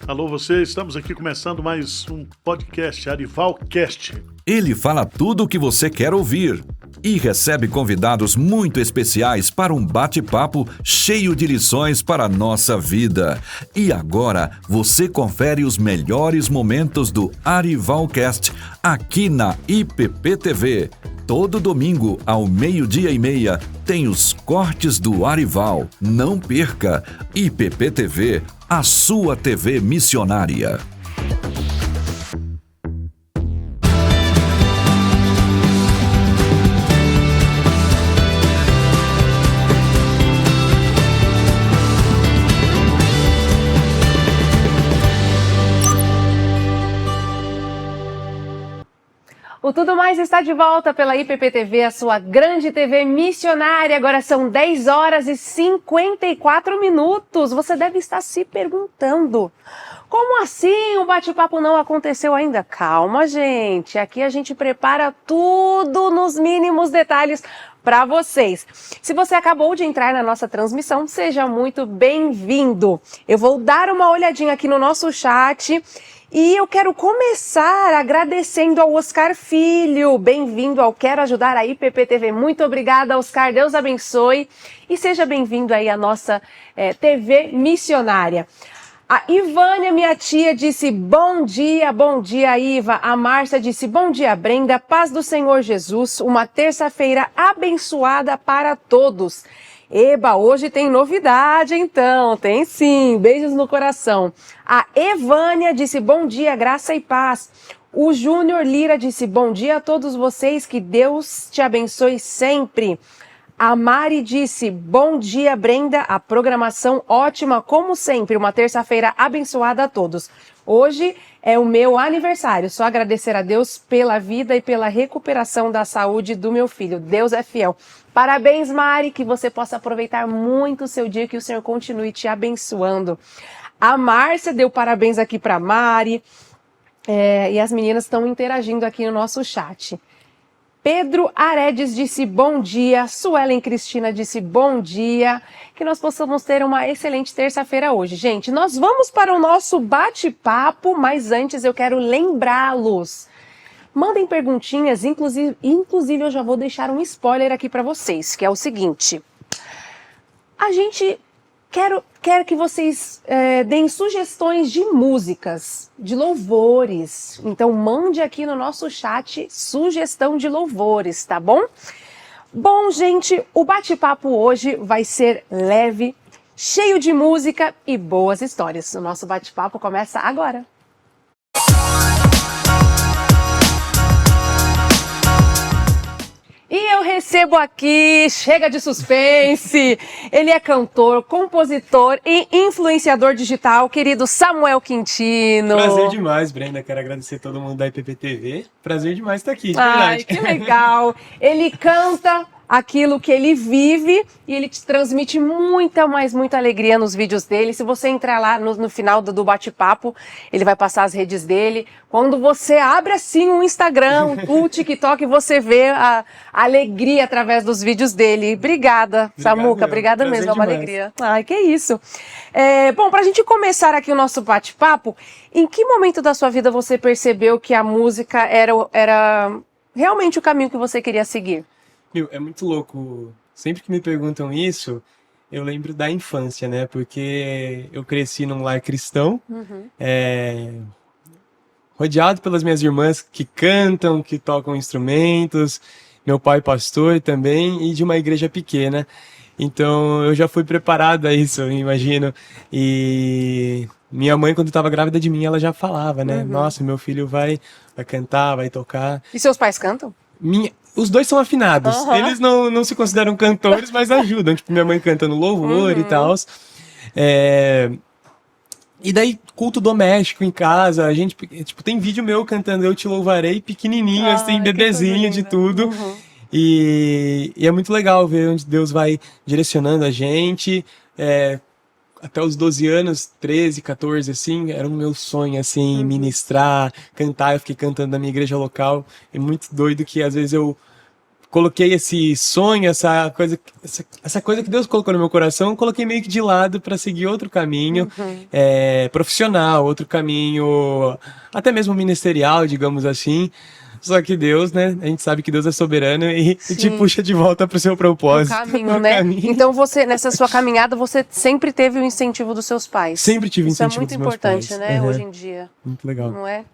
Alô você, estamos aqui começando mais um podcast, Arivalcast. Ele fala tudo o que você quer ouvir e recebe convidados muito especiais para um bate-papo cheio de lições para a nossa vida. E agora você confere os melhores momentos do Arivalcast aqui na IPP-TV. Todo domingo, ao 12:30, tem os cortes do Arival. Não perca! IPP-TV, a sua TV missionária. O Tudo Mais está de volta pela IPP-TV, a sua grande TV missionária. Agora são 10 horas e 54 minutos. Você deve estar se perguntando, como assim o bate-papo não aconteceu ainda? Calma, gente. Aqui a gente prepara tudo nos mínimos detalhes para vocês. Se você acabou de entrar na nossa transmissão, seja muito bem-vindo. Eu vou dar uma olhadinha aqui no nosso chat. E eu quero começar agradecendo ao Oscar Filho. Bem-vindo ao Quero Ajudar a IPP-TV. Muito obrigada, Oscar. Deus abençoe. E seja bem-vindo aí à nossa TV missionária. A Ivânia, minha tia, disse bom dia, Iva. A Márcia disse bom dia, Brenda. Paz do Senhor Jesus. Uma terça-feira abençoada para todos. Eba, hoje tem novidade então, tem sim, beijos no coração. A Evânia disse bom dia, graça e paz. O Júnior Lira disse bom dia a todos vocês, que Deus te abençoe sempre. A Mari disse bom dia, Brenda, a programação ótima como sempre, uma terça-feira abençoada a todos. Hoje é o meu aniversário, só agradecer a Deus pela vida e pela recuperação da saúde do meu filho. Deus é fiel. Parabéns, Mari, que você possa aproveitar muito o seu dia, que o Senhor continue te abençoando. A Márcia deu parabéns aqui para Mari, e as meninas estão interagindo aqui no nosso chat. Pedro Aredes disse bom dia, Suelen Cristina disse bom dia, que nós possamos ter uma excelente terça-feira hoje. Gente, nós vamos para o nosso bate-papo, mas antes eu quero lembrá-los. Mandem perguntinhas, inclusive eu já vou deixar um spoiler aqui para vocês, que é o seguinte. A gente quer que vocês deem sugestões de músicas, de louvores. Então mande aqui no nosso chat sugestão de louvores, tá bom? Bom, gente, o bate-papo hoje vai ser leve, cheio de música e boas histórias. O nosso bate-papo começa agora. E eu recebo aqui, chega de suspense, ele é cantor, compositor e influenciador digital, querido Samuel Quintino. Prazer demais, Brenda, quero agradecer a todo mundo da IPPTV, prazer demais estar aqui, de Ai, verdade. que legal. Ele canta aquilo que ele vive e ele te transmite muita, mas muita alegria nos vídeos dele. Se você entrar lá no final do bate-papo, ele vai passar as redes dele. Quando você abre assim o Instagram, o TikTok, você vê a alegria através dos vídeos dele. Obrigada, Samuca, obrigada Prazer mesmo, é uma demais. alegria. Ai, que isso. Bom, pra gente começar aqui o nosso bate-papo, em que momento da sua vida você percebeu que a música era realmente o caminho que você queria seguir? Meu, é muito louco, sempre que me perguntam isso, eu lembro da infância, né, porque eu cresci num lar cristão, rodeado pelas minhas irmãs que cantam, que tocam instrumentos, meu pai pastor também, e de uma igreja pequena. Então eu já fui preparado a isso, eu imagino. E minha mãe, quando estava grávida de mim, ela já falava, né? Nossa, meu filho vai cantar, vai tocar. E seus pais cantam? Os dois são afinados. Eles não se consideram cantores, mas ajudam. Tipo, minha mãe canta no louvor e tal. E daí, culto doméstico em casa, a gente, tipo, tem vídeo meu cantando Eu Te Louvarei, pequenininho, assim, bebezinho de tudo. E é muito legal ver onde Deus vai direcionando a gente. Até os 12 anos, 13, 14, assim, era o meu sonho, assim, ministrar, cantar. Eu fiquei cantando na minha igreja local. É muito doido que, às vezes, eu coloquei esse sonho, essa coisa que Deus colocou no meu coração, coloquei meio que de lado para seguir outro caminho profissional, outro caminho até mesmo ministerial, digamos assim. Só que Deus, né? A gente sabe que Deus é soberano e te puxa de volta pro seu propósito. No caminho. Então você, nessa sua caminhada, você sempre teve o incentivo dos seus pais. Sempre tive incentivo dos meus pais. Isso é muito importante, né? Hoje em dia. Muito legal. Não é?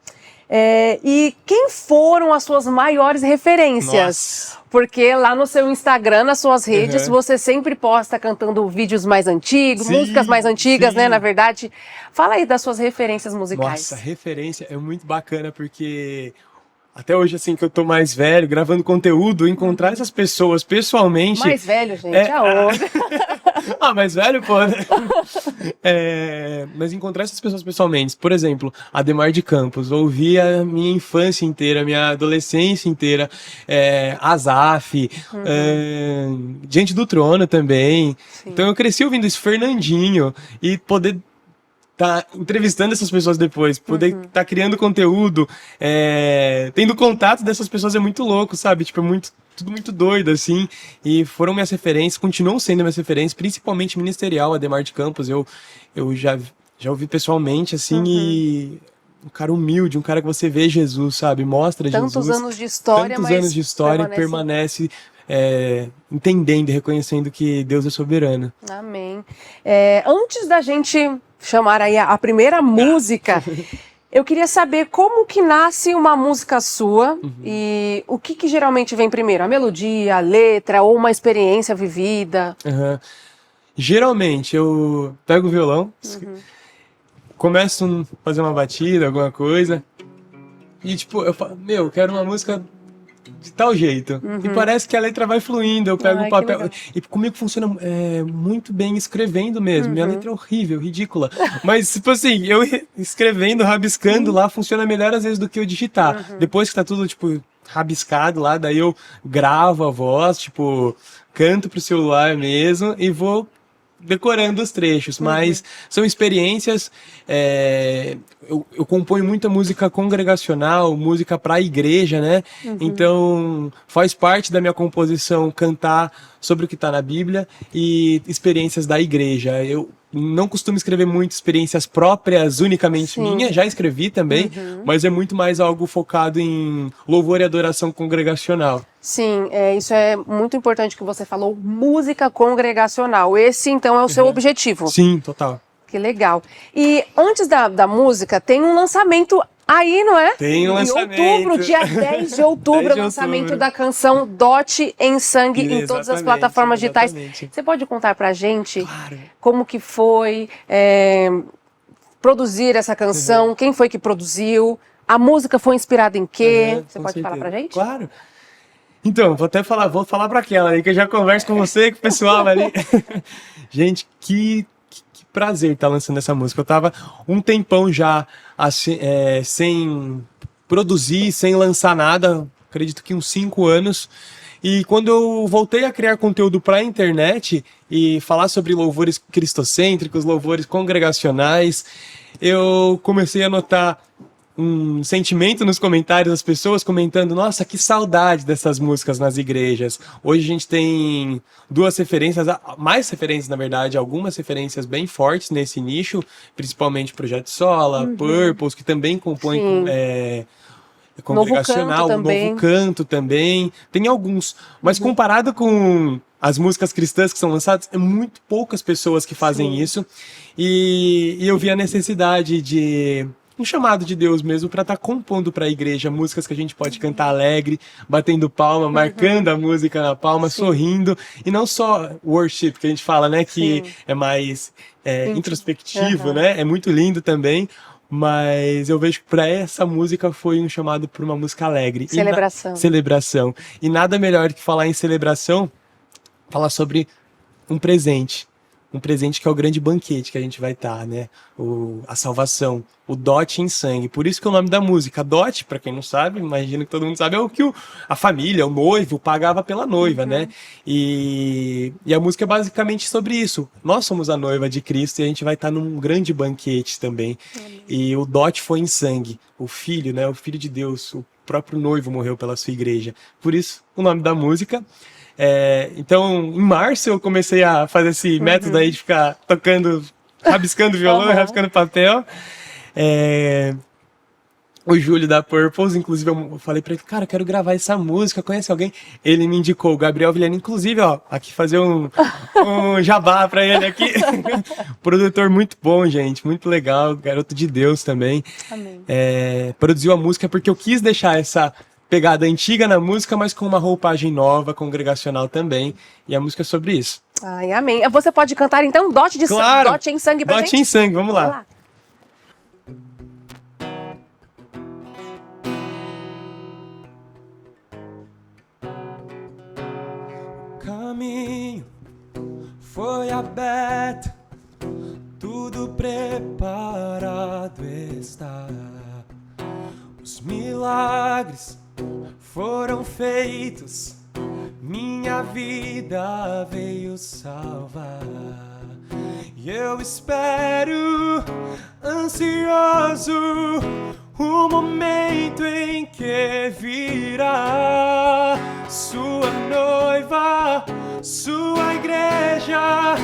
E quem foram as suas maiores referências? Nossa. Porque lá no seu Instagram, nas suas redes, você sempre posta cantando vídeos mais antigos, músicas mais antigas, né? Na verdade. Fala aí das suas referências musicais. Nossa, referência é muito bacana porque até hoje, assim, que eu tô mais velho, gravando conteúdo, encontrar essas pessoas pessoalmente... Mais velho, gente, aonde? Mais velho, pô. Mas encontrar essas pessoas pessoalmente. Por exemplo, Ademar de Campos. Ouvi a minha infância inteira, a minha adolescência inteira. Asaf. Diante do Trono também. Sim. Então eu cresci ouvindo isso. Fernandinho. E poder tá entrevistando essas pessoas depois, poder tá criando conteúdo, tendo contato dessas pessoas é muito louco, sabe? Tipo, tudo muito doido, assim, e foram minhas referências, continuam sendo minhas referências, principalmente ministerial, Ademar de Campos, eu já ouvi pessoalmente, assim, e um cara humilde, um cara que você vê Jesus, sabe? Mostra Jesus. Tantos anos de história, permanece entendendo e reconhecendo que Deus é soberano. Amém. Antes da gente chamar aí a primeira música, eu queria saber como que nasce uma música sua e o que geralmente vem primeiro? A melodia, a letra ou uma experiência vivida? Geralmente eu pego o violão, começo a fazer uma batida, alguma coisa, e tipo, eu falo, eu quero uma música de tal jeito. E parece que a letra vai fluindo, eu pego o papel. E comigo funciona muito bem escrevendo mesmo. Minha letra é horrível, ridícula. Mas, tipo assim, eu escrevendo, rabiscando lá, funciona melhor às vezes do que eu digitar. Depois que tá tudo, tipo, rabiscado lá, daí eu gravo a voz, tipo, canto pro celular mesmo e vou decorando os trechos, mas são experiências. Eu componho muita música congregacional, música para a igreja, né? Então faz parte da minha composição cantar sobre o que está na Bíblia e experiências da igreja. Eu não costumo escrever muito experiências próprias, unicamente minhas, já escrevi também, mas é muito mais algo focado em louvor e adoração congregacional. Sim, isso é muito importante que você falou, música congregacional. Esse, então, é o seu objetivo. Sim, total. Que legal. E antes da música, tem um lançamento aí, não é? Tem um lançamento. Em outubro, dia 10 de outubro, 10 de o lançamento outubro. da canção Dote em Sangue em todas as Exatamente, plataformas digitais. exatamente. Você pode contar pra gente Claro. como que foi produzir essa canção? Quem foi que produziu? A música foi inspirada em quê? Uhum, Você com pode falar certeza. pra gente? Claro. Então, vou falar pra aquela ali, que eu já converso com você, com o pessoal ali. Gente, que prazer estar lançando essa música. Eu tava um tempão já assim, sem produzir, sem lançar nada, acredito que uns 5 anos. E quando eu voltei a criar conteúdo para a internet e falar sobre louvores cristocêntricos, louvores congregacionais, eu comecei a notar um sentimento nos comentários das pessoas comentando: nossa, que saudade dessas músicas nas igrejas. Hoje a gente tem 2 referências, mais referências na verdade, algumas referências bem fortes nesse nicho, principalmente Projeto Sola, Purples, que também compõem congregacional, Novo Canto também, tem alguns, mas comparado com as músicas cristãs que são lançadas, é muito poucas pessoas que fazem isso, e eu vi a necessidade de um chamado de Deus mesmo para estar compondo para a igreja músicas que a gente pode cantar alegre, batendo palma, marcando a música na palma, sorrindo, e não só worship, que a gente fala, né, que é mais introspectivo, né, é muito lindo também, mas eu vejo que para essa música foi um chamado por uma música alegre. Celebração. E nada melhor que falar em celebração, falar sobre um presente que é o grande banquete que a gente vai estar, né? A salvação, o dote em sangue. Por isso que é o nome da música. Dote, para quem não sabe, imagino que todo mundo sabe, é o que a família, o noivo, pagava pela noiva, né? E a música é basicamente sobre isso. Nós somos a noiva de Cristo e a gente vai estar num grande banquete também. E o dote foi em sangue. O filho, né? O filho de Deus, o próprio noivo morreu pela sua igreja. Por isso, o nome da música. Então, em março eu comecei a fazer esse método aí de ficar tocando, rabiscando violão, rabiscando papel. O Júlio da Purples, inclusive, eu falei pra ele, cara, eu quero gravar essa música, conhece alguém? Ele me indicou o Gabriel Vilhena, inclusive, ó, aqui fazer um jabá pra ele aqui. Produtor muito bom, gente, muito legal, garoto de Deus também. Amém. Produziu a música porque eu quis deixar essa pegada antiga na música, mas com uma roupagem nova, congregacional também. E a música é sobre isso. Ai, amém. Você pode cantar então Dote em Sangue pra gente? Dote em Sangue, vamos lá. O caminho foi aberto, tudo preparado está. Os milagres foram feitos, minha vida veio salvar. E eu espero, ansioso, o momento em que virá sua noiva, sua igreja,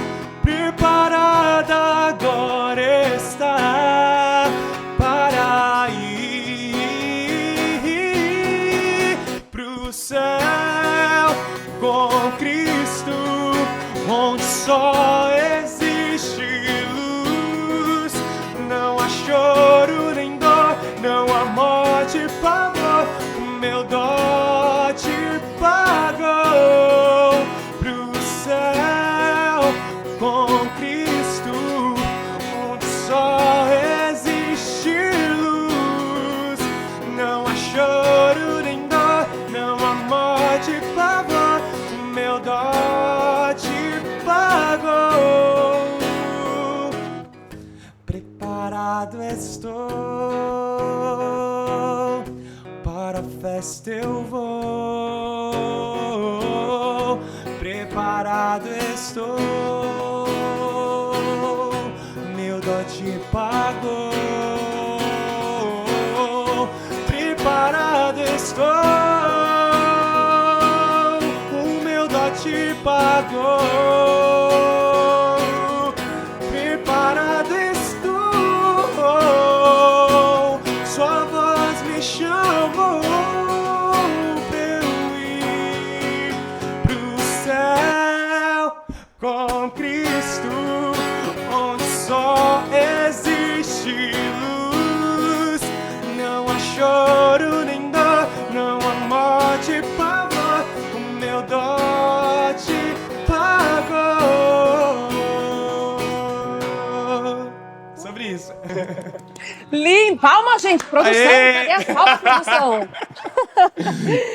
preparada agora está para ir pro céu com Cristo, onde só existe luz. Não há choro nem dor, não há morte e pavor. O meu dote pagou pro céu com Cristo, onde só existe luz. Não há choro nem dor, não há morte e pavor. O meu dote pagou. Preparado estou, para a festa eu vou. Preparado estou, meu dote pagou. Preparado estou, o meu dote pagou. Preparado estou, sua voz me chamou pra eu ir pro céu com Cristo, onde só existe luz. Não Palma, gente, produção, cadê a palma, produção?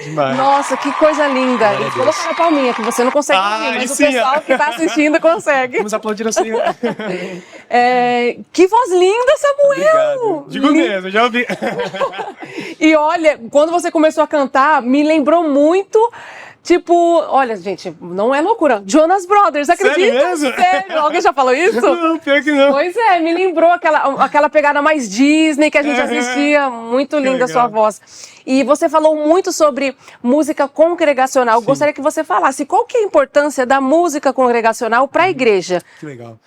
Demais. Nossa, que coisa linda. Eles colocaram a palminha, que você não consegue ouvir, mas o pessoal que tá assistindo consegue. Vamos aplaudir assim. Que voz linda, Samuel! Obrigado. Digo mesmo, já ouvi. E olha, quando você começou a cantar, me lembrou muito... Tipo, olha, gente, não é loucura. Jonas Brothers, acredita? Sério mesmo? Sério? Alguém já falou isso? Não, pior que não. Pois é, me lembrou aquela pegada mais Disney que a gente assistia. Muito linda a sua voz. E você falou muito sobre música congregacional. Gostaria que você falasse qual que é a importância da música congregacional para a igreja. Que legal.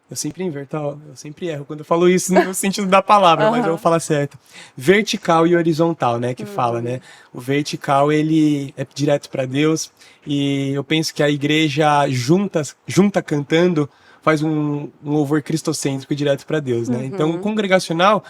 Eu sempre inverto, eu sempre erro quando eu falo isso no sentido da palavra, mas eu vou falar certo. Vertical e horizontal, né, que fala, né? O vertical, ele é direto para Deus, e eu penso que a igreja junta cantando faz um louvor cristocêntrico direto para Deus, né? Então, o congregacional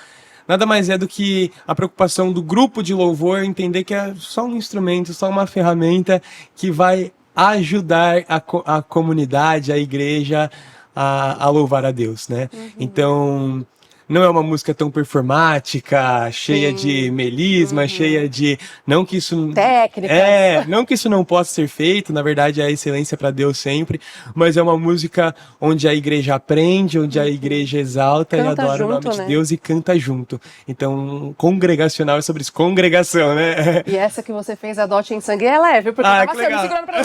nada mais é do que a preocupação do grupo de louvor entender que é só um instrumento, só uma ferramenta que vai ajudar a comunidade, a igreja a louvar a Deus, né? Então, não é uma música tão performática, cheia de melisma, cheia de... Não que isso... Técnicas. Não que isso não possa ser feito, na verdade é a excelência para Deus sempre, mas é uma música onde a igreja aprende, onde a igreja exalta e adora o nome de Deus e canta junto. Então, congregacional é sobre isso, congregação, né? E essa que você fez, Adote em Sangue, é leve, porque eu tava me segurando pra...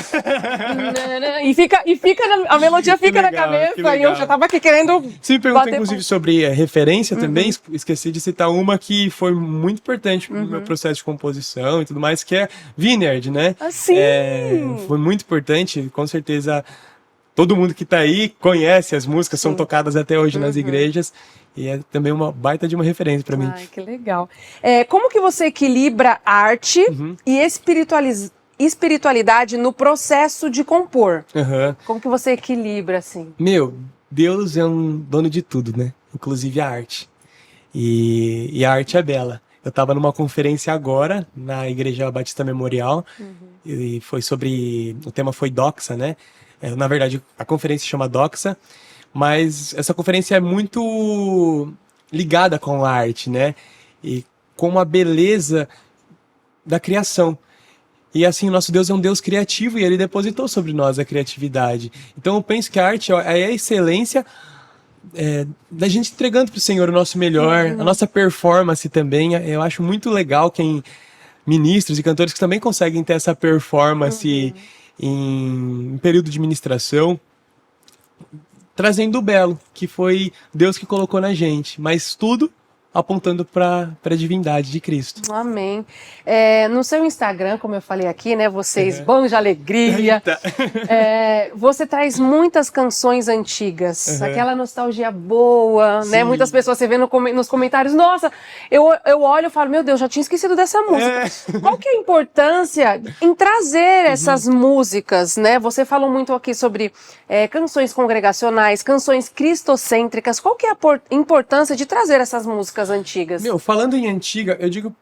a melodia fica na cabeça, e eu já tava aqui querendo... Você me perguntou, inclusive, sobre referência também, esqueci de citar uma que foi muito importante no meu processo de composição e tudo mais, que é Vineyard, né? Foi muito importante, com certeza todo mundo que tá aí conhece as músicas, são tocadas até hoje nas igrejas, e é também uma baita de uma referência para mim. Ai, que legal. Como que você equilibra arte e espiritualidade no processo de compor? Como que você equilibra, assim? Deus é um dono de tudo, né? Inclusive a arte. E a arte é bela. Eu estava numa conferência agora, na Igreja Batista Memorial, e foi sobre... O tema foi Doxa, né? Na verdade, a conferência chama Doxa, mas essa conferência é muito ligada com a arte, né? E com a beleza da criação. E assim, o nosso Deus é um Deus criativo e Ele depositou sobre nós a criatividade. Então eu penso que a arte é a excelência da gente entregando para o Senhor o nosso melhor, a nossa performance também. Eu acho muito legal quem ministros e cantores que também conseguem ter essa performance em período de ministração, trazendo o belo, que foi Deus que colocou na gente, mas tudo apontando para a divindade de Cristo. Amém. No seu Instagram, como eu falei aqui, né, vocês bons de alegria, você traz muitas canções antigas, aquela nostalgia boa, né? Muitas pessoas você vê nos comentários, nossa, eu olho e falo, meu Deus, já tinha esquecido dessa música. Qual que é a importância em trazer essas músicas, né? Você falou muito aqui sobre canções congregacionais, canções cristocêntricas. Qual que é a importância de trazer essas músicas antigas? Falando em antiga, eu digo,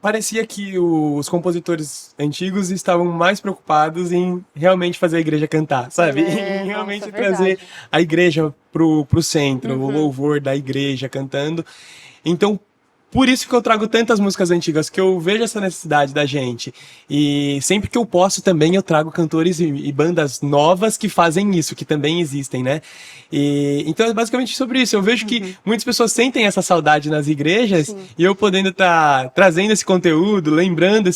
parecia que os compositores antigos estavam mais preocupados em realmente fazer a igreja cantar, sabe? Em realmente trazer a igreja pro centro, o louvor da igreja cantando. Então, por isso que eu trago tantas músicas antigas, que eu vejo essa necessidade da gente. E sempre que eu posso também eu trago cantores e bandas novas que fazem isso, que também existem, né? Então é basicamente sobre isso. Eu vejo que muitas pessoas sentem essa saudade nas igrejas, e eu podendo estar trazendo esse conteúdo, lembrando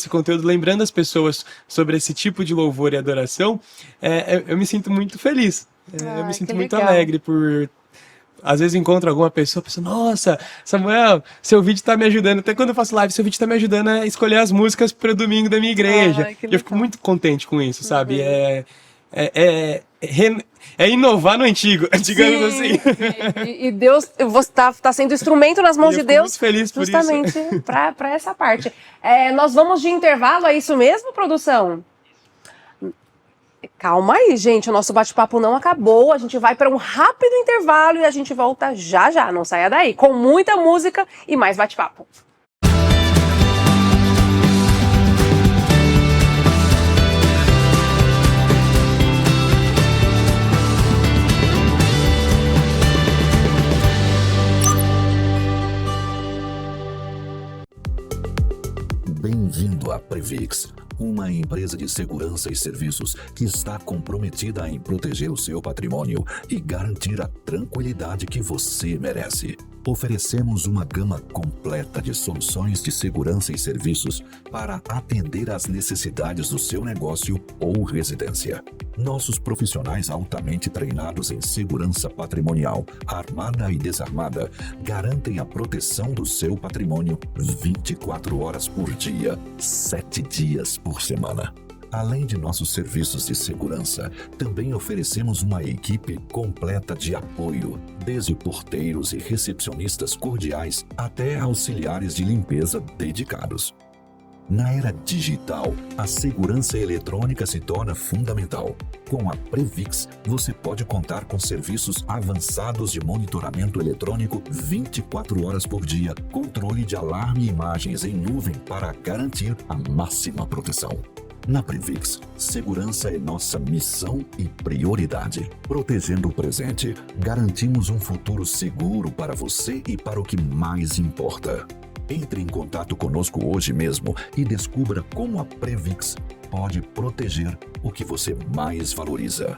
as pessoas sobre esse tipo de louvor e adoração, eu me sinto muito feliz. Eu me sinto muito alegre por... Às vezes encontro alguma pessoa, nossa, Samuel, seu vídeo tá me ajudando. Até quando eu faço live, seu vídeo tá me ajudando a escolher as músicas para o domingo da minha igreja. E eu fico muito contente com isso, sabe? É inovar no antigo, digamos assim. E Deus, você tá sendo instrumento nas mãos de Deus. Muito feliz por justamente isso. para essa parte. Nós vamos de intervalo, é isso mesmo, produção? Calma aí, gente, o nosso bate-papo não acabou, a gente vai para um rápido intervalo e a gente volta já já, não saia daí, com muita música e mais bate-papo. Bem-vindo à Previx, uma empresa de segurança e serviços que está comprometida em proteger o seu patrimônio e garantir a tranquilidade que você merece. Oferecemos uma gama completa de soluções de segurança e serviços para atender às necessidades do seu negócio ou residência. Nossos profissionais altamente treinados em segurança patrimonial, armada e desarmada, garantem a proteção do seu patrimônio 24 horas por dia, 7 dias por semana. Além de nossos serviços de segurança, também oferecemos uma equipe completa de apoio, desde porteiros e recepcionistas cordiais até auxiliares de limpeza dedicados. Na era digital, a segurança eletrônica se torna fundamental. Com a Previx, você pode contar com serviços avançados de monitoramento eletrônico 24 horas por dia, controle de alarme e imagens em nuvem para garantir a máxima proteção. Na Previx, segurança é nossa missão e prioridade. Protegendo o presente, garantimos um futuro seguro para você e para o que mais importa. Entre em contato conosco hoje mesmo e descubra como a Previx pode proteger o que você mais valoriza.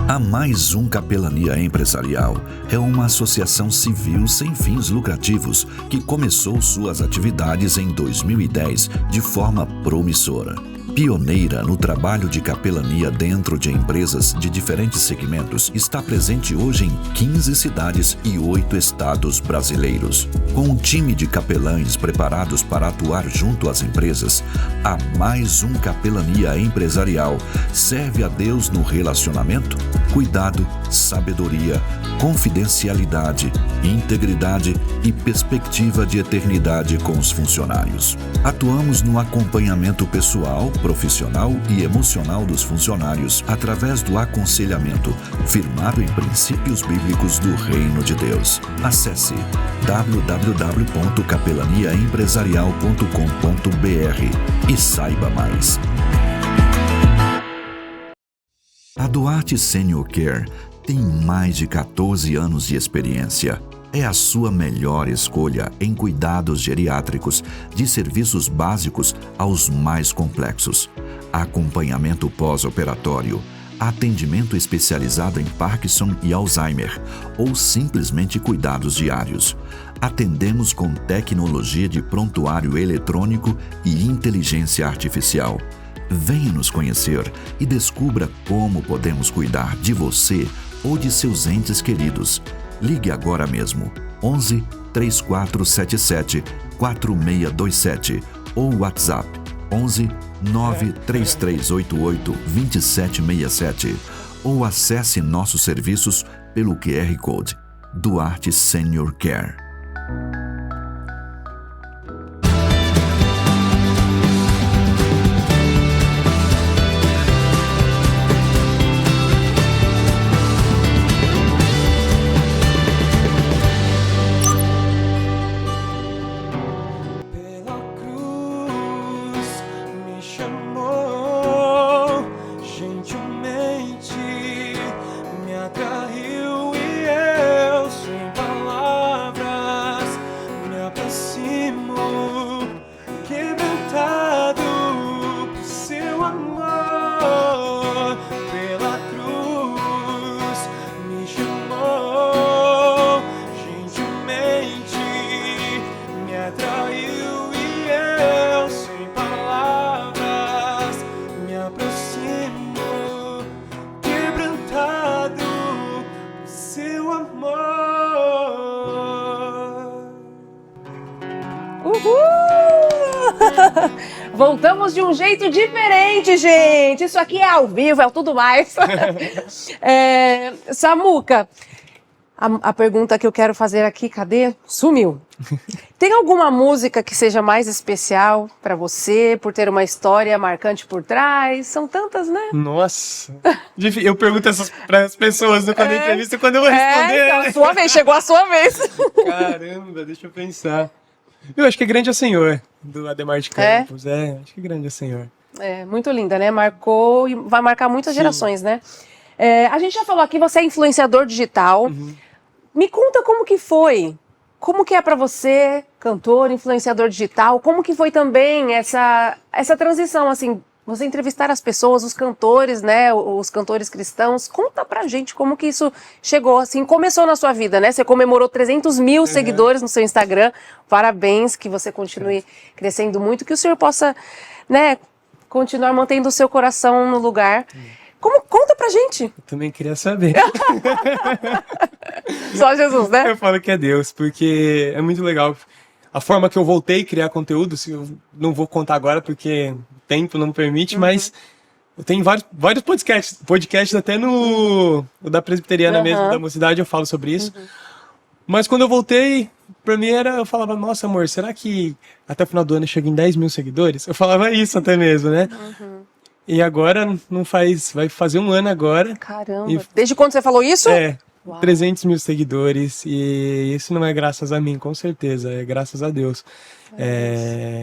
A Mais Um Capelania Empresarial é uma associação civil sem fins lucrativos que começou suas atividades em 2010 de forma promissora. Pioneira no trabalho de capelania dentro de empresas de diferentes segmentos, está presente hoje em 15 cidades e 8 estados brasileiros. Com um time de capelães preparados para atuar junto às empresas, a Mais Um Capelania Empresarial serve a Deus no relacionamento, cuidado, sabedoria, confidencialidade, integridade e perspectiva de eternidade com os funcionários. Atuamos no acompanhamento pessoal, profissional e emocional dos funcionários através do aconselhamento firmado em princípios bíblicos do Reino de Deus. Acesse www.capelaniaempresarial.com.br e saiba mais. A Duarte Senior Care tem mais de 14 anos de experiência. É a sua melhor escolha em cuidados geriátricos, de serviços básicos aos mais complexos. Acompanhamento pós-operatório, atendimento especializado em Parkinson e Alzheimer, ou simplesmente cuidados diários. Atendemos com tecnologia de prontuário eletrônico e inteligência artificial. Venha nos conhecer e descubra como podemos cuidar de você ou de seus entes queridos. Ligue agora mesmo, 11 3477 4627 ou WhatsApp 11 93388 2767 ou acesse nossos serviços pelo QR Code Duarte Senior Care. Voltamos de um jeito diferente, gente. Isso aqui é ao vivo, é tudo mais. Samuca, a pergunta que eu quero fazer aqui, cadê? Sumiu. Tem alguma música que seja mais especial para você, por ter uma história marcante por trás? São tantas, né? Nossa. Eu pergunto essas para as pessoas no quando entrevista quando eu vou responder. Então, a sua vez, chegou a sua vez. Caramba, deixa eu pensar. Eu acho que é Grande é o Senhor, do Ademar de Campos. Acho que Grande é o Senhor. É, muito linda, né? Marcou e vai marcar muitas gerações, né? A gente já falou aqui, você é influenciador digital. Me conta como que foi como que é para você, cantor, influenciador digital, como que foi também essa transição, assim, você entrevistar as pessoas, os cantores, né, os cantores cristãos, conta pra gente como que isso chegou, assim, começou na sua vida, né, você comemorou 300 mil seguidores no seu Instagram, parabéns, que você continue crescendo muito, que o Senhor possa, né, continuar mantendo o seu coração no lugar. Conta pra gente. Eu também queria saber. Só Jesus, né? Eu falo que é Deus, porque é muito legal. A forma que eu voltei a criar conteúdo, eu não vou contar agora porque o tempo não permite, mas eu tenho vários podcasts até no da Presbiteriana mesmo, da Mocidade, eu falo sobre isso. Mas quando eu voltei, pra mim eu falava, nossa amor, será que até o final do ano eu chego em 10 mil seguidores? Eu falava isso até mesmo, né? E agora vai fazer um ano agora. Caramba, desde quando você falou isso? 300 mil seguidores, e isso não é graças a mim, com certeza, é graças a Deus,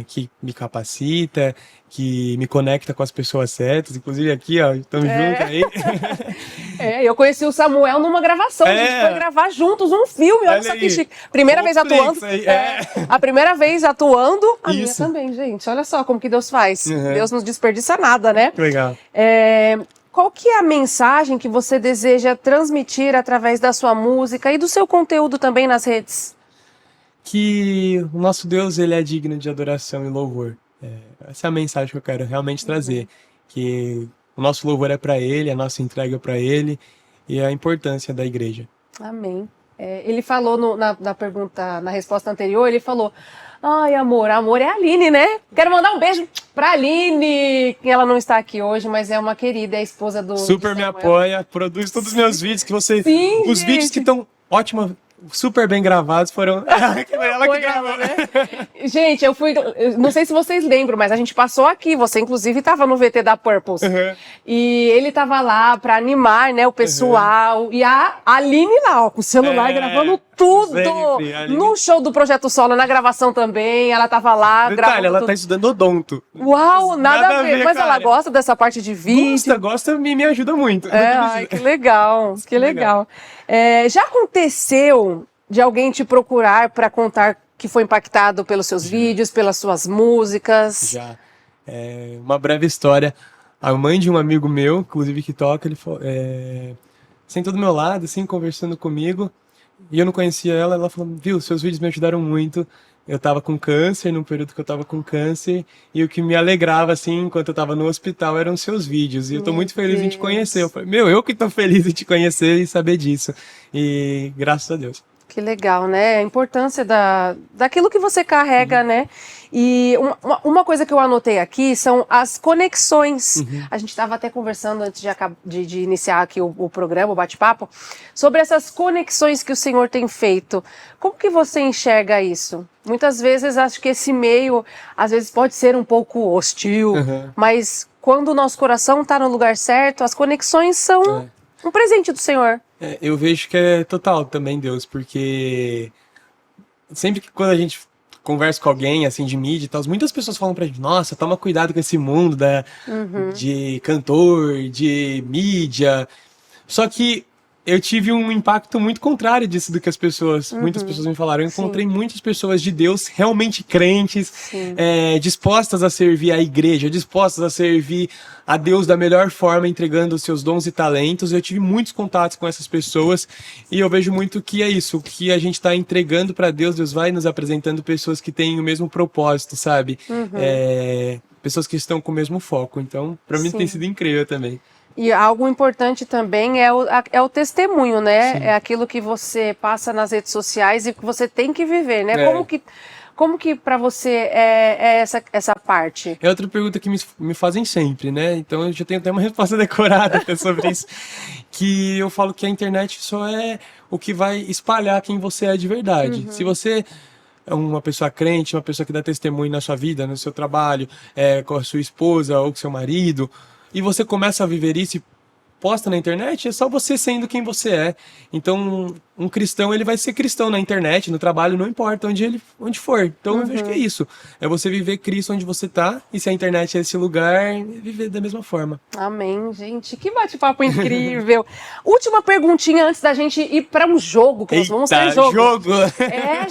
que me capacita, que me conecta com as pessoas certas, inclusive aqui, ó, estamos juntos aí. Eu conheci o Samuel numa gravação, a gente foi gravar juntos um filme, olha só que chique. Primeira vez atuando, a primeira vez atuando, a minha também, gente, olha só como que Deus faz, Deus não desperdiça nada, né? Legal. Qual que é a mensagem que você deseja transmitir através da sua música e do seu conteúdo também nas redes? Que o nosso Deus, ele é digno de adoração e louvor. Essa é a mensagem que eu quero realmente trazer. Que o nosso louvor é para Ele, a nossa entrega é para Ele e a importância da igreja. Amém. Ele falou na resposta anterior, ele falou: ai, amor é a Aline, né? Quero mandar um beijo pra Aline, que ela não está aqui hoje, mas é uma querida, é a esposa do... Super me apoia, produz todos os meus vídeos, que você... Sim, os gente. vídeos que estão ótimos, super bem gravados, foram ela que gravou. Né? Gente, eu não sei se vocês lembram, mas a gente passou aqui, você inclusive estava no VT da Purpose, e ele estava lá para animar, né, o pessoal, e a Aline lá, ó, com o celular gravando tudo, sempre, no show do Projeto Solo, na gravação também, ela estava lá Detalhe, gravando ela tudo. tá estudando odonto. Uau, nada a ver, mas cara. ela gosta dessa parte de vídeo. Gosta, me ajuda muito. Ai, que legal, que legal. Já aconteceu de alguém te procurar para contar que foi impactado pelos seus vídeos, pelas suas músicas? Já. Uma breve história. A mãe de um amigo meu, inclusive que toca, ele sentou do meu lado, assim, conversando comigo, e eu não conhecia ela. Ela falou: viu, seus vídeos me ajudaram muito. Eu tava com câncer, num período que eu tava com câncer, e o que me alegrava, assim, enquanto eu tava no hospital, eram seus vídeos. E eu tô muito feliz em te conhecer. Eu falei: eu que tô feliz em te conhecer e saber disso. E graças a Deus. Que legal, né? A importância daquilo que você carrega, né? E uma coisa que eu anotei aqui são as conexões. A gente estava até conversando antes de iniciar aqui o programa, o bate-papo, sobre essas conexões que o Senhor tem feito. Como que você enxerga isso? Muitas vezes acho que esse meio, às vezes, pode ser um pouco hostil, mas quando o nosso coração está no lugar certo, as conexões são um presente do Senhor. Eu vejo que é total também, Deus, porque sempre que quando a gente conversa com alguém, assim, de mídia e tal, muitas pessoas falam pra gente: nossa, toma cuidado com esse mundo de cantor, de mídia. Só que eu tive um impacto muito contrário disso do que muitas pessoas me falaram. Eu encontrei muitas pessoas de Deus realmente crentes, dispostas a servir a igreja, dispostas a servir a Deus da melhor forma, entregando os seus dons e talentos. Eu tive muitos contatos com essas pessoas e eu vejo muito que é isso, que a gente está entregando para Deus. Deus vai nos apresentando pessoas que têm o mesmo propósito, sabe? Pessoas que estão com o mesmo foco. Então, para mim tem sido incrível também. E algo importante também é o testemunho, né? É aquilo que você passa nas redes sociais e que você tem que viver, né? Como que para você é essa parte? É outra pergunta que me fazem sempre, né? Então eu já tenho até uma resposta decorada até sobre isso. Que eu falo que a internet só é o que vai espalhar quem você é de verdade. Se você é uma pessoa crente, uma pessoa que dá testemunho na sua vida, no seu trabalho, com a sua esposa ou com seu marido, e você começa a viver isso, posta na internet é só você sendo quem você é. Então, um cristão, ele vai ser cristão na internet, no trabalho, não importa onde for. Então, eu vejo que é isso. É você viver Cristo onde você tá, e se a internet é esse lugar, viver da mesma forma. Amém, gente. Que bate-papo incrível. Última perguntinha antes da gente ir para um jogo, que nós vamos ter jogo.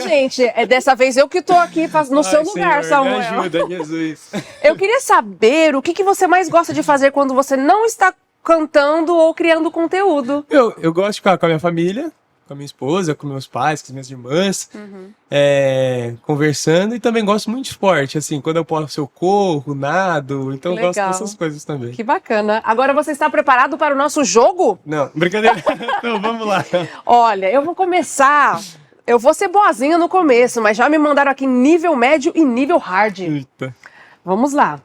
Gente, dessa vez eu que tô aqui no seu lugar, Senhor, Samuel. me ajuda, Jesus. Eu queria saber o que você mais gosta de fazer quando você não está cantando ou criando conteúdo. Eu gosto de ficar com a minha família, com a minha esposa, com meus pais, com as minhas irmãs, conversando, e também gosto muito de esporte, assim, quando eu posso eu corro, nado, então eu gosto dessas coisas também. Que bacana. Agora você está preparado para o nosso jogo? Não, brincadeira. Então vamos lá. Olha, eu vou começar... Eu vou ser boazinha no começo, mas já me mandaram aqui nível médio e nível hard. Eita. Vamos lá.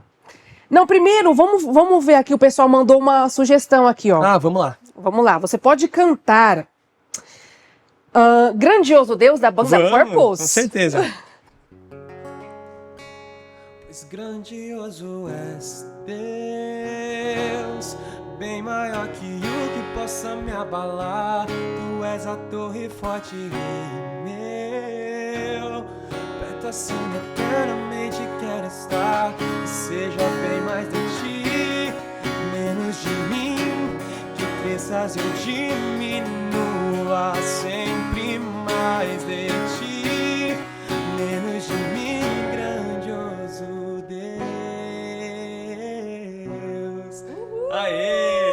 Não, primeiro, vamos ver aqui, o pessoal mandou uma sugestão aqui, ó. Vamos lá. Vamos lá, você pode cantar Grandioso Deus, da banda Purpose. Com certeza. Pois grandioso és Deus, bem maior que o que possa me abalar. Tu és a torre forte, Rei meu. Perto assim eternamente quero estar. Que seja bem mais de ti, menos de mim. Que cresças eu diminua, sempre mais de ti, menos de mim, grandioso Deus. Aê!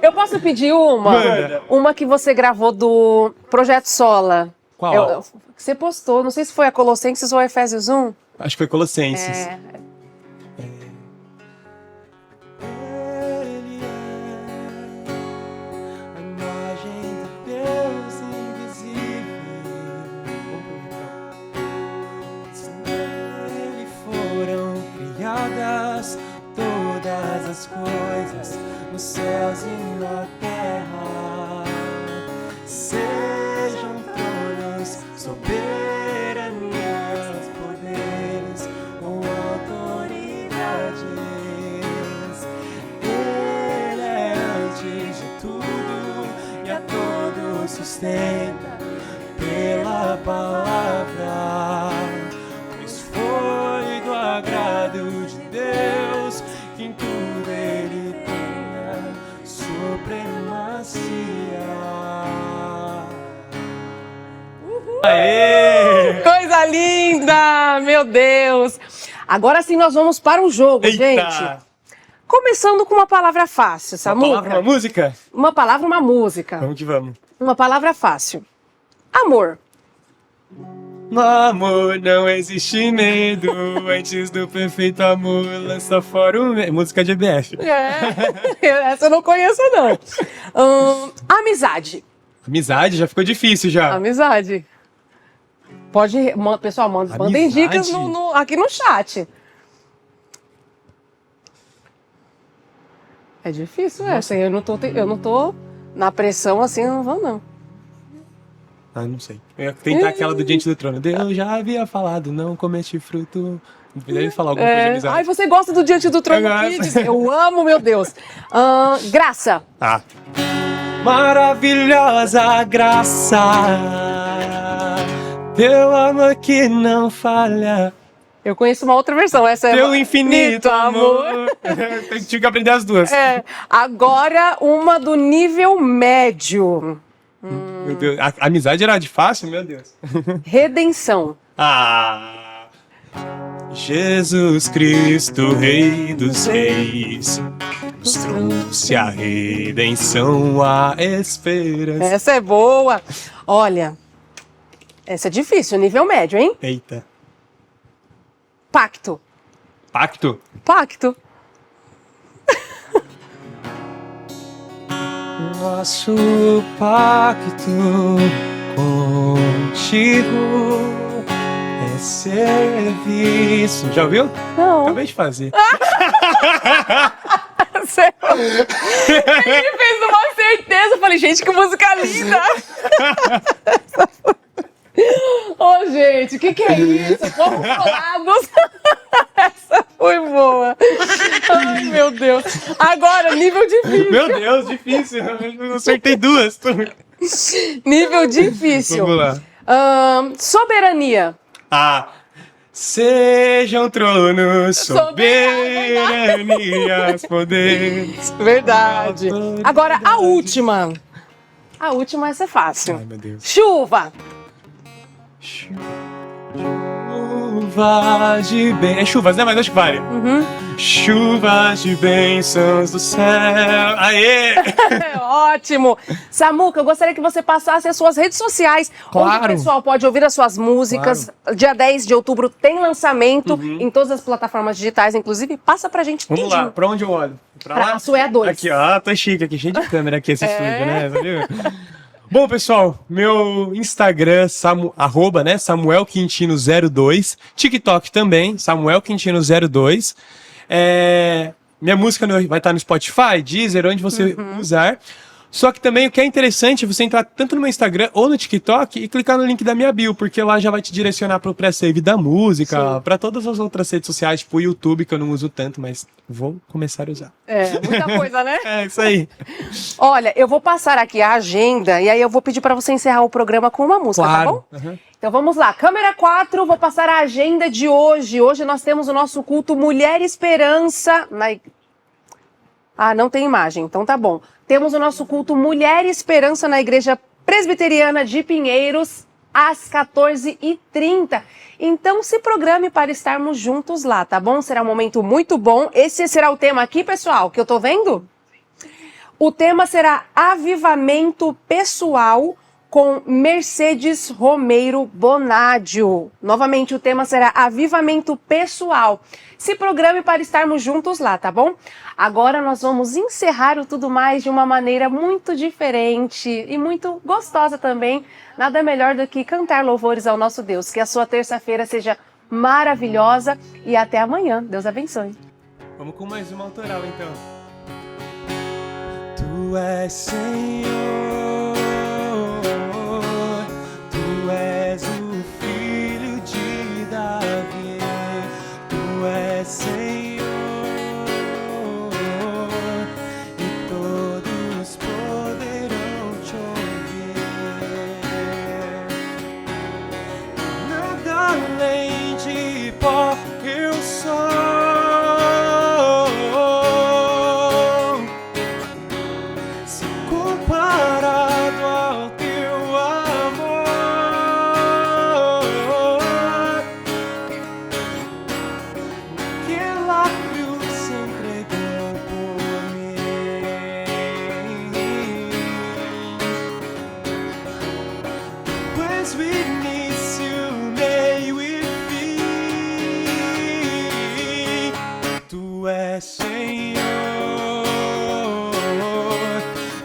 Eu posso pedir uma? Manda. Uma que você gravou do Projeto Sola. Qual? Você postou, não sei se foi a Colossenses ou a Efésios 1. Acho que foi Colossenses. Ele é a imagem de Deus invisível. Nele foram criadas todas as coisas, nos céus e na terra. Sejam tronos, soberanias, poderes ou autoridades. Ele é antes de tudo e a todos sustenta pela palavra. Pois foi do agrado de Deus que em tudo ele tenha supremacia. Aê! Coisa linda! Meu Deus! Agora sim nós vamos para o jogo, Eita! gente. Começando com uma palavra fácil, Samuca. Uma palavra, uma música? Uma palavra, uma música. Vamos que vamos. Uma palavra fácil. Amor. No amor não existe medo, antes do perfeito amor lança fora o medo. Música de EBF. Essa eu não conheço, não. Amizade. Amizade já ficou difícil já. Amizade. Pessoal, mandem Amizade? dicas aqui no chat. É difícil essa, eu não tô na pressão assim, não vou não. Não sei. Eu ia tentar aquela do Diante do Trono. Deus já havia falado, não comete fruto. Deve falar alguma coisa de amizade. Ai, você gosta do Diante do Trono Kids? Eu amo, meu Deus. Graça. Maravilhosa graça, teu amor que não falha. Eu conheço uma outra versão, essa é Teu infinito amor. Eu tive que aprender as duas. Agora uma do nível médio. Meu Deus, a amizade era de fácil? Meu Deus. Redenção. Jesus Cristo, Rei dos Reis, nos trouxe a redenção, a esperança. Essa é boa. Olha, essa é difícil, nível médio, hein? Eita. Pacto. Pacto? Pacto. Nosso pacto contigo é serviço. Já ouviu? Não. Acabei de fazer. Ele fez uma certeza. Eu falei, gente, que música linda. Ô, gente, o que é isso? Povos colados. Essa foi boa. Ai, meu Meu Deus. Agora, nível difícil. Meu Deus, difícil. Eu acertei duas. Nível difícil. Vamos lá. Soberania. Sejam tronos, soberanias, poderes. Verdade. Agora, a última. A última, essa é fácil. Ai, meu Deus. Chuva. Chuvas de bem... É chuvas, né? Mas acho que vale. Chuvas de bênçãos do céu. Aê! Ótimo. Samuca, eu gostaria que você passasse as suas redes sociais, onde o pessoal pode ouvir as suas músicas. Dia 10 de outubro tem lançamento em todas as plataformas digitais, inclusive. Passa pra gente Vamos lá, pra onde eu olho? Pra lá? A sua é a 2. Aqui, ó, tá chique aqui, cheio de câmera aqui esse estúdio, né? Viu? Bom, pessoal, meu Instagram, arroba, né, Samuel Quintino02, TikTok também, Samuel Quintino02. Minha música vai estar no Spotify, Deezer, onde você usar. Só que também o que é interessante é você entrar tanto no meu Instagram ou no TikTok e clicar no link da minha bio, porque lá já vai te direcionar para o pré-save da música, para todas as outras redes sociais, tipo o YouTube, que eu não uso tanto, mas vou começar a usar. Muita coisa, né? É, isso aí. Olha, eu vou passar aqui a agenda e aí eu vou pedir para você encerrar o programa com uma música, tá bom? Então vamos lá, câmera 4, vou passar a agenda de hoje. Hoje nós temos o nosso culto Mulher Esperança não tem imagem, então tá bom. Temos o nosso culto Mulher Esperança na Igreja Presbiteriana de Pinheiros, às 14h30. Então se programe para estarmos juntos lá, tá bom? Será um momento muito bom. Esse será o tema aqui, pessoal, que eu tô vendo? O tema será Avivamento Pessoal com Mercedes Romeiro Bonádio. Novamente, o tema será Avivamento Pessoal. Se programe para estarmos juntos lá, tá bom? Agora nós vamos encerrar o Tudo Mais de uma maneira muito diferente e muito gostosa também. Nada melhor do que cantar louvores ao nosso Deus. Que a sua terça-feira seja maravilhosa e até amanhã. Deus abençoe. Vamos com mais uma autoral, então. Tu és Senhor, Tu és o Filho de Davi, Tu és Senhor, e todos poderão te ouvir. Nada além de pó eu sou. Comparado ao teu amor, que lá cruz se entregou por mim. Tu és o início, meio e fim. Tu és Senhor.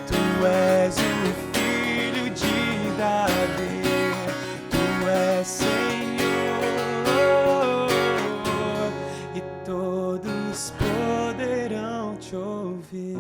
Tu és o Filho de Davi, Tu és Senhor, e todos poderão te ouvir.